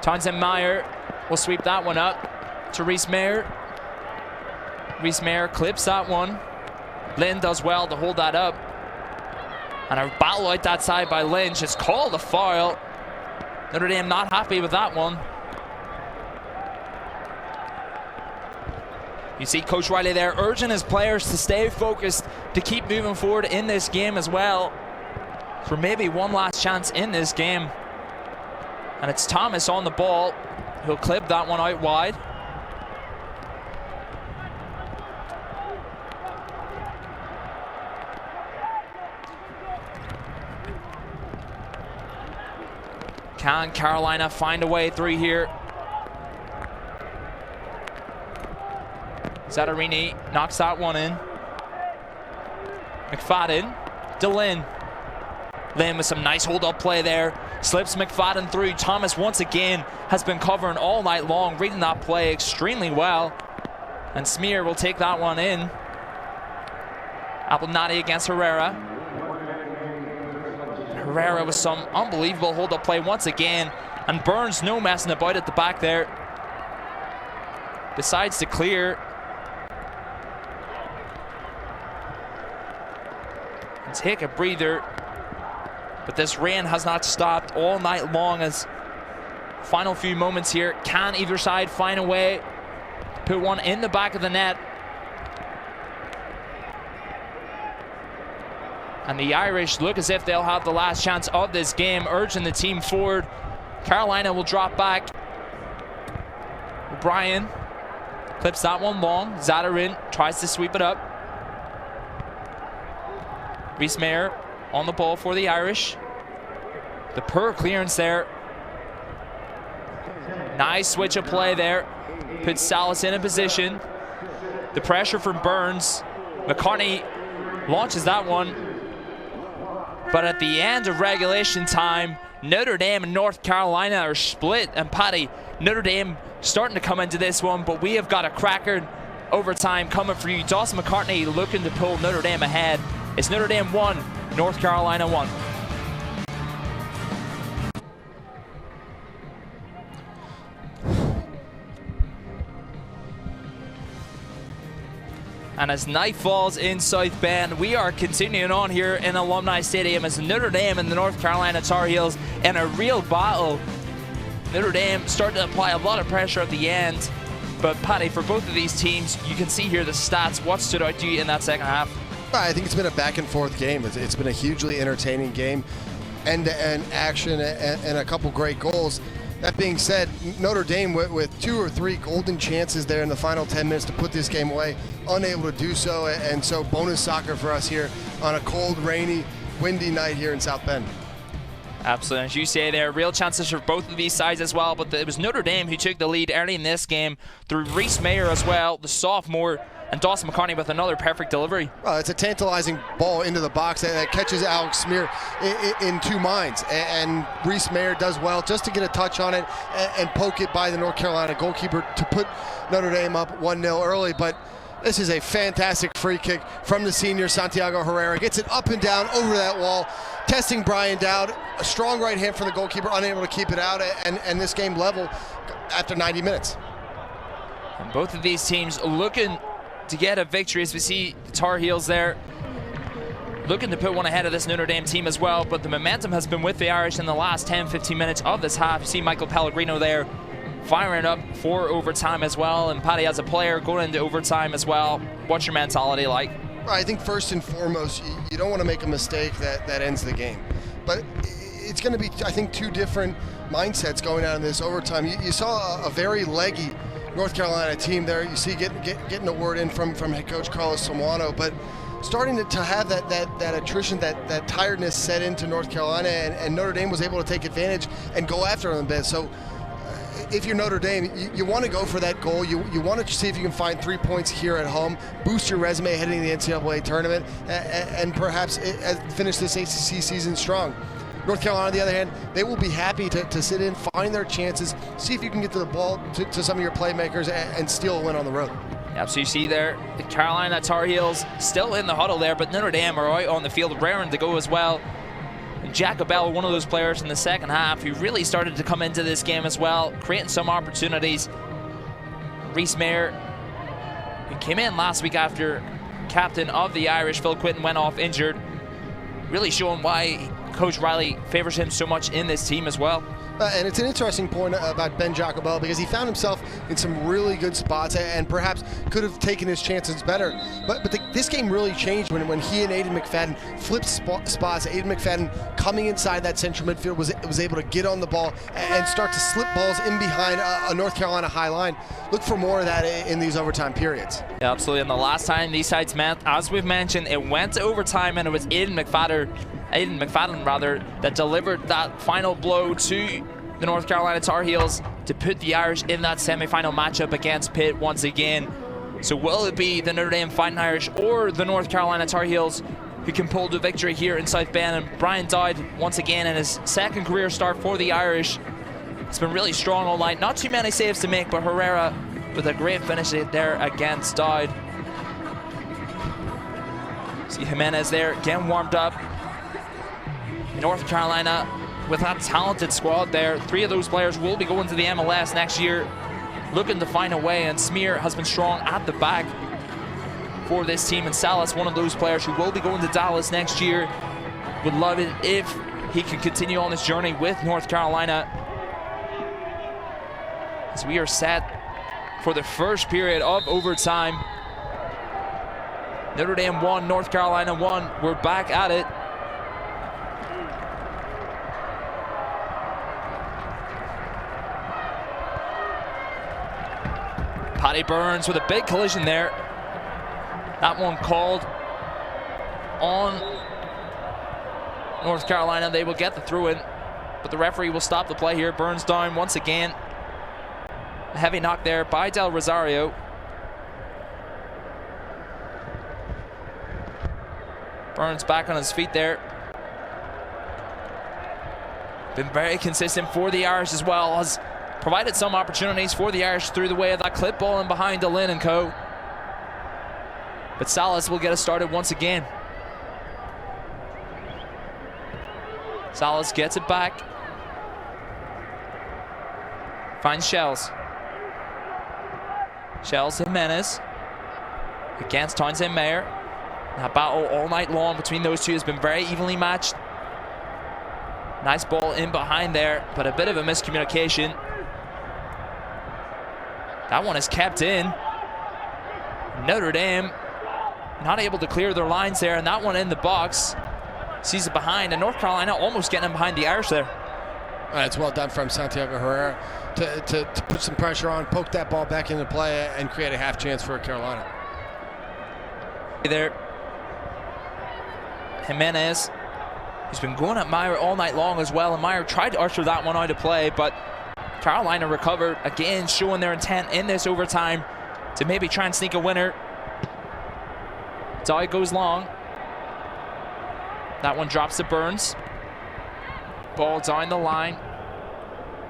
Townsend Meyer will sweep that one up to Rhys Mayer. Rhys Mayer clips that one. Lynn does well to hold that up. And a battle out that side by Lynch. It's called a foul. Notre Dame not happy with that one. You see Coach Riley there urging his players to stay focused, to keep moving forward in this game as well, for maybe one last chance in this game. And it's Thomas on the ball. He'll clip that one out wide. Can Carolina find a way through here? Zatarini knocks that one in. McFadden, DeLynn. Lynn with some nice hold-up play there. Slips McFadden through. Thomas once again has been covering all night long, reading that play extremely well. And Smear will take that one in. Abdelnaty against Herrera. Herrera with some unbelievable hold-up play once again. And Burns, no messing about at the back there, decides to clear. And take a breather. But this rain has not stopped all night long, as final few moments here. Can either side find a way to put one in the back of the net? And the Irish look as if they'll have the last chance of this game, urging the team forward. Carolina will drop back. O'Brien clips that one long. Zatarin tries to sweep it up. Rhys Mayer on the ball for the Irish. The per clearance there. Nice switch of play there. Puts Salas in a position. The pressure from Burns. McCartney launches that one. But at the end of regulation time, Notre Dame and North Carolina are split. And Paddy, Notre Dame starting to come into this one, but we have got a cracker overtime coming for you. Dawson McCartney looking to pull Notre Dame ahead. It's Notre Dame 1, North Carolina 1. And as night falls in South Bend, we are continuing on here in Alumni Stadium as Notre Dame and the North Carolina Tar Heels in a real battle. Notre Dame starting to apply a lot of pressure at the end. But Paddy, for both of these teams, you can see here the stats. What stood out to you in that second half? I think it's been a back and forth game. It's been a hugely entertaining game. end-to-end action and a couple great goals. That being said, Notre Dame with 2 or 3 golden chances there in the final 10 minutes to put this game away, unable to do so, and so bonus soccer for us here on a cold, rainy, windy night here in South Bend. Absolutely. As you say there, real chances for both of these sides as well, but it was Notre Dame who took the lead early in this game through Reese Mayer as well, the sophomore, and Dawson McCartney with another perfect delivery. It's a tantalizing ball into the box that catches Alex Smear in 2 minds, and Reese Mayer does well just to get a touch on it and poke it by the North Carolina goalkeeper to put Notre Dame up 1-0 early. But this is a fantastic free kick from the senior Santiago Herrera. Gets it up and down over that wall, testing Brian Dowd. A strong right hand from the goalkeeper, unable to keep it out, and this game level after 90 minutes. And both of these teams looking to get a victory, as we see the Tar Heels there looking to put one ahead of this Notre Dame team as well, but the momentum has been with the Irish in the last 10-15 minutes of this half. You see Michael Pellegrino there firing up for overtime as well, and Paddy, as a player going into overtime as well, what's your mentality like? I think first and foremost, you don't want to make a mistake that ends the game, but it's going to be, I think, 2 different mindsets going out in this overtime. You saw a very leggy North Carolina team there. You see getting a word in from head coach Carlos Solano, but starting to have that attrition, that tiredness set into North Carolina, and Notre Dame was able to take advantage and go after them a bit. So if you're Notre Dame, you want to go for that goal. You want to see if you can find 3 points here at home, boost your resume heading to the NCAA tournament, and perhaps finish this ACC season strong. North Carolina, on the other hand, they will be happy to sit in, find their chances, see if you can get to the ball to some of your playmakers and steal a win on the road. Yep, so you see there, the Carolina Tar Heels still in the huddle there, but Notre Dame are out on the field raring to go as well. And Jack Abell, one of those players in the second half who really started to come into this game as well, creating some opportunities. Reese Mayer, who came in last week after captain of the Irish, Phil Quinton, went off injured, really showing why Coach Riley favors him so much in this team as well. And it's an interesting point about Ben Jacobell, because he found himself in some really good spots and perhaps could have taken his chances better. But this game really changed when he and Aiden McFadden flipped spots. Aiden McFadden coming inside that central midfield was able to get on the ball and start to slip balls in behind a North Carolina high line. Look for more of that in these overtime periods. Yeah, absolutely. And the last time these sides met, as we've mentioned, it went to overtime, and it was Aiden McFadden that delivered that final blow to the North Carolina Tar Heels to put the Irish in that semi-final matchup against Pitt once again. So will it be the Notre Dame Fighting Irish or the North Carolina Tar Heels who can pull the victory here in South Bend? And Brian Dowd, once again, in his second career start for the Irish, it's been really strong all night. Not too many saves to make, but Herrera with a great finish there against Dowd. See Jimenez there, getting warmed up. North Carolina, with that talented squad there, 3 of those players will be going to the MLS next year, looking to find a way, and Smear has been strong at the back for this team, and Salas, one of those players who will be going to Dallas next year. Would love it if he could continue on this journey with North Carolina. As we are set for the first period of overtime. Notre Dame 1, North Carolina 1. We're back at it. Paddy Burns with a big collision there. That one called on North Carolina. They will get the throw-in, but the referee will stop the play here. Burns down once again. A heavy knock there by Del Rosario. Burns back on his feet there. Been very consistent for the Irish as well, has provided some opportunities for the Irish through the way of that clip ball in behind Lynn and co. But Salas will get us started once again. Salas gets it back. Finds Shells. Shells Jimenez against Townsend Mayer. That battle all night long between those two has been very evenly matched. Nice ball in behind there, but a bit of a miscommunication. That one is kept in. Notre Dame not able to clear their lines there, and that one in the box. Sees it behind, and North Carolina almost getting him behind the Irish there. It's well done from Santiago Herrera to put some pressure on, poke that ball back into play, and create a half chance for Carolina. There, Jimenez, he's been going at Meyer all night long as well, and Meyer tried to usher that one out of play, but Carolina recovered, again showing their intent in this overtime to maybe try and sneak a winner. Dow goes long. That one drops to Burns. Ball down the line.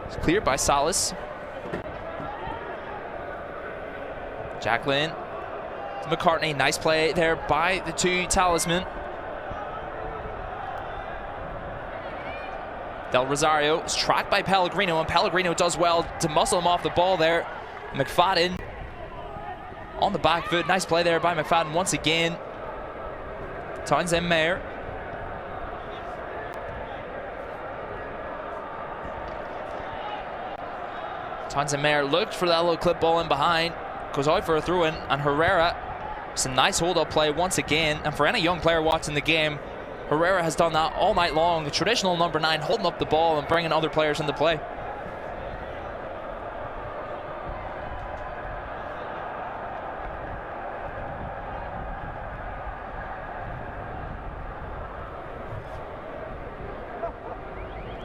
It's cleared by Salas. Jacqueline to McCartney. Nice play there by the two talisman. Del Rosario is tracked by Pellegrino, and Pellegrino does well to muscle him off the ball there. McFadden on the back foot. Nice play there by McFadden once again. Townsend Mayer. Townsend Mayer looked for that little clip ball in behind. Goes out for a throw-in, and Herrera. It's a nice hold-up play once again. And for any young player watching the game, Herrera has done that all night long. The traditional number 9, holding up the ball and bringing other players into play.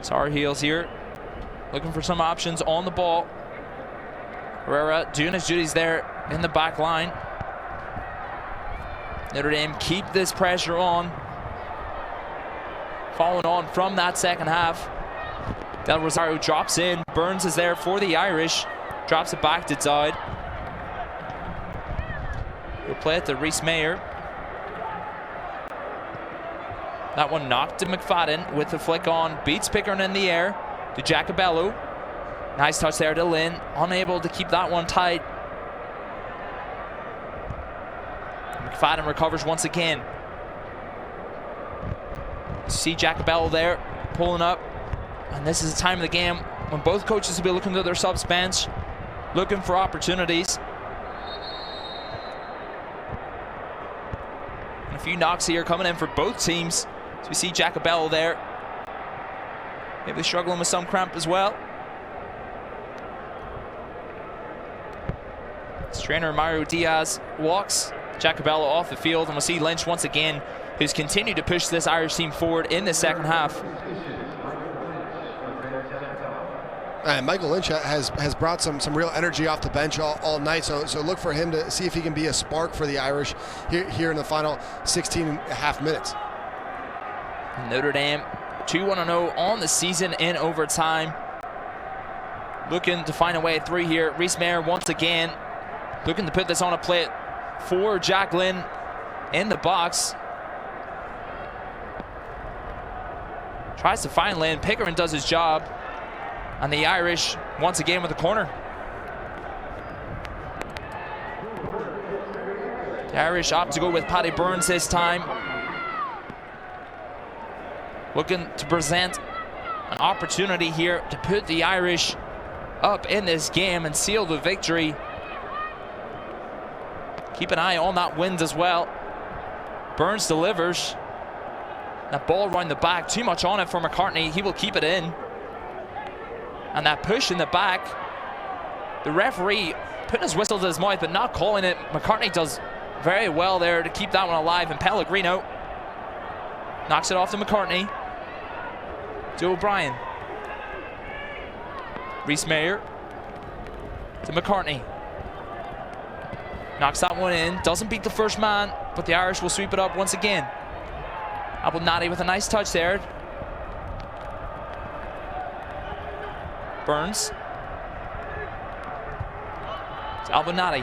Tar Heels here, looking for some options on the ball. Herrera doing his duties there in the back line. Notre Dame keep this pressure on. Following on from that second half. Del Rosario drops in. Burns is there for the Irish. Drops it back to Dowd. We'll play it to Reese Mayer. That one knocked to McFadden with the flick on. Beats Pickering in the air to Jacobello. Nice touch there to Lynn. Unable to keep that one tight. McFadden recovers once again. See Jacobello there pulling up. And this is the time of the game when both coaches will be looking to their subs bench, looking for opportunities. And a few knocks here coming in for both teams. So we see Jacobello there. Maybe struggling with some cramp as well. His trainer Mario Diaz walks Jacobello off the field, and we'll see Lynch once again, who's continued to push this Irish team forward in the second half. Michael Lynch has brought some real energy off the bench all night, so look for him to see if he can be a spark for the Irish here in the final 16 and a half minutes. Notre Dame 2-1-0 on the season in overtime. Looking to find a way through here. Reese Mayer once again looking to put this on a plate for Jacqueline in the box. Tries to find Lynn. Pickering does his job. And the Irish once again with the corner. The Irish opt to go with Paddy Burns this time. Looking to present an opportunity here to put the Irish up in this game and seal the victory. Keep an eye on that wind as well. Burns delivers. That ball around the back, too much on it for McCartney. He will keep it in. And that push in the back, the referee putting his whistle to his mouth but not calling it. McCartney does very well there to keep that one alive, and Pellegrino knocks it off to McCartney. To O'Brien. Reese Mayer to McCartney. Knocks that one in, doesn't beat the first man, but the Irish will sweep it up once again. Abdelnati with a nice touch there. Burns. It's Abdelnati.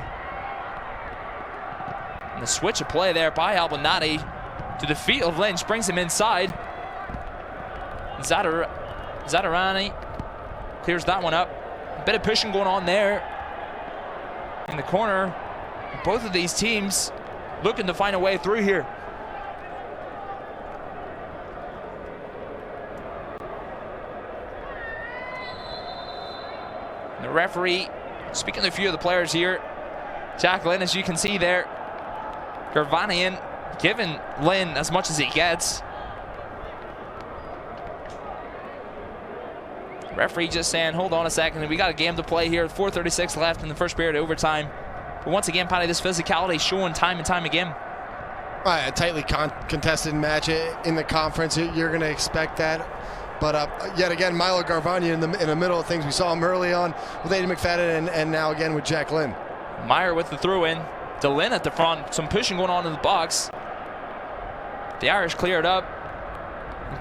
And the switch of play there by Abdelnati to the feet of Lynch brings him inside. Zadarani clears that one up. A bit of pushing going on there in the corner. Both of these teams looking to find a way through here. The referee speaking to a few of the players here. Jacqueline, as you can see there, Gervanian giving Lynn as much as he gets. Referee just saying, hold on a second, we got a game to play here. 4:36 left in the first period of overtime. But once again, Patty, this physicality showing time and time again. A tightly contested match in the conference. You're going to expect that. But yet again, Milo Garvania in the middle of things. We saw him early on with Aiden McFadden and now again with Jack Lynn. Meyer with the throw-in. DeLynn at the front. Some pushing going on in the box. The Irish cleared up.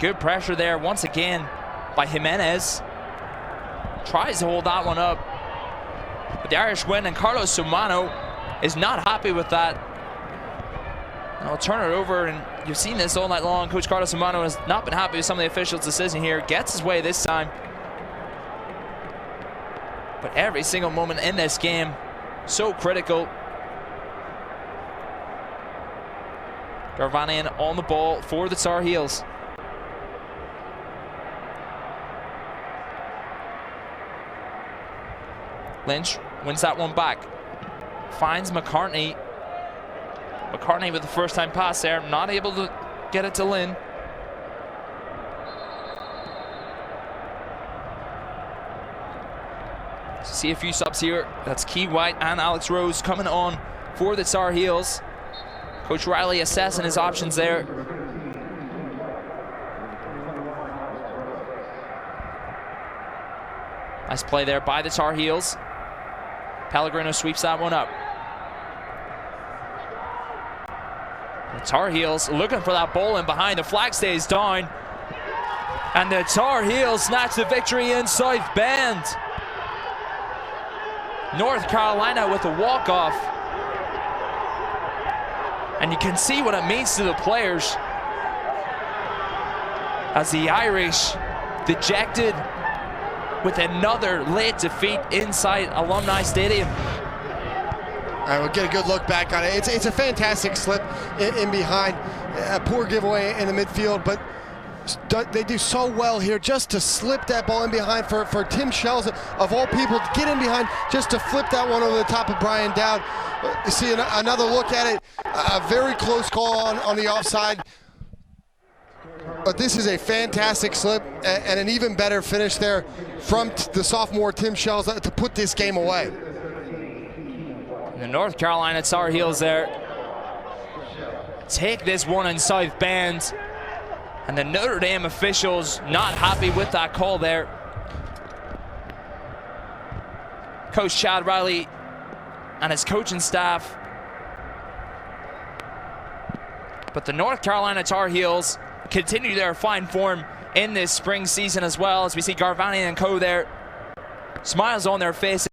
Good pressure there once again by Jimenez. Tries to hold that one up. But the Irish win, and Carlos Sumano is not happy with that. And I'll turn it over, and you've seen this all night long. Coach Carlos Sumano has not been happy with some of the officials' decision here. Gets his way this time. But every single moment in this game, so critical. Garvanian on the ball for the Tar Heels. Lynch wins that one back. Finds McCartney. McCartney with the first time pass there. Not able to get it to Lynn. See a few subs here. That's Key White and Alex Rose coming on for the Tar Heels. Coach Riley assessing his options there. Nice play there by the Tar Heels. Pellegrino sweeps that one up. The Tar Heels looking for that ball in behind. The flag stays down. And the Tar Heels snatch the victory in South Bend. North Carolina with a walk-off. And you can see what it means to the players as the Irish dejected with another late defeat inside Alumni Stadium. All right, we'll get a good look back on it. It's a fantastic slip in behind. A poor giveaway in the midfield, but they do so well here just to slip that ball in behind for Tim Shells, of all people, to get in behind just to flip that one over the top of Brian Dowd. You see another look at it. A very close call on the offside. But this is a fantastic slip and an even better finish there from the sophomore Tim Shells to put this game away. The North Carolina Tar Heels there take this one in South Bend. And the Notre Dame officials not happy with that call there. Coach Chad Riley and his coaching staff. But the North Carolina Tar Heels continue their fine form in this spring season as well, as we see Garvanian and co there. Smiles on their faces.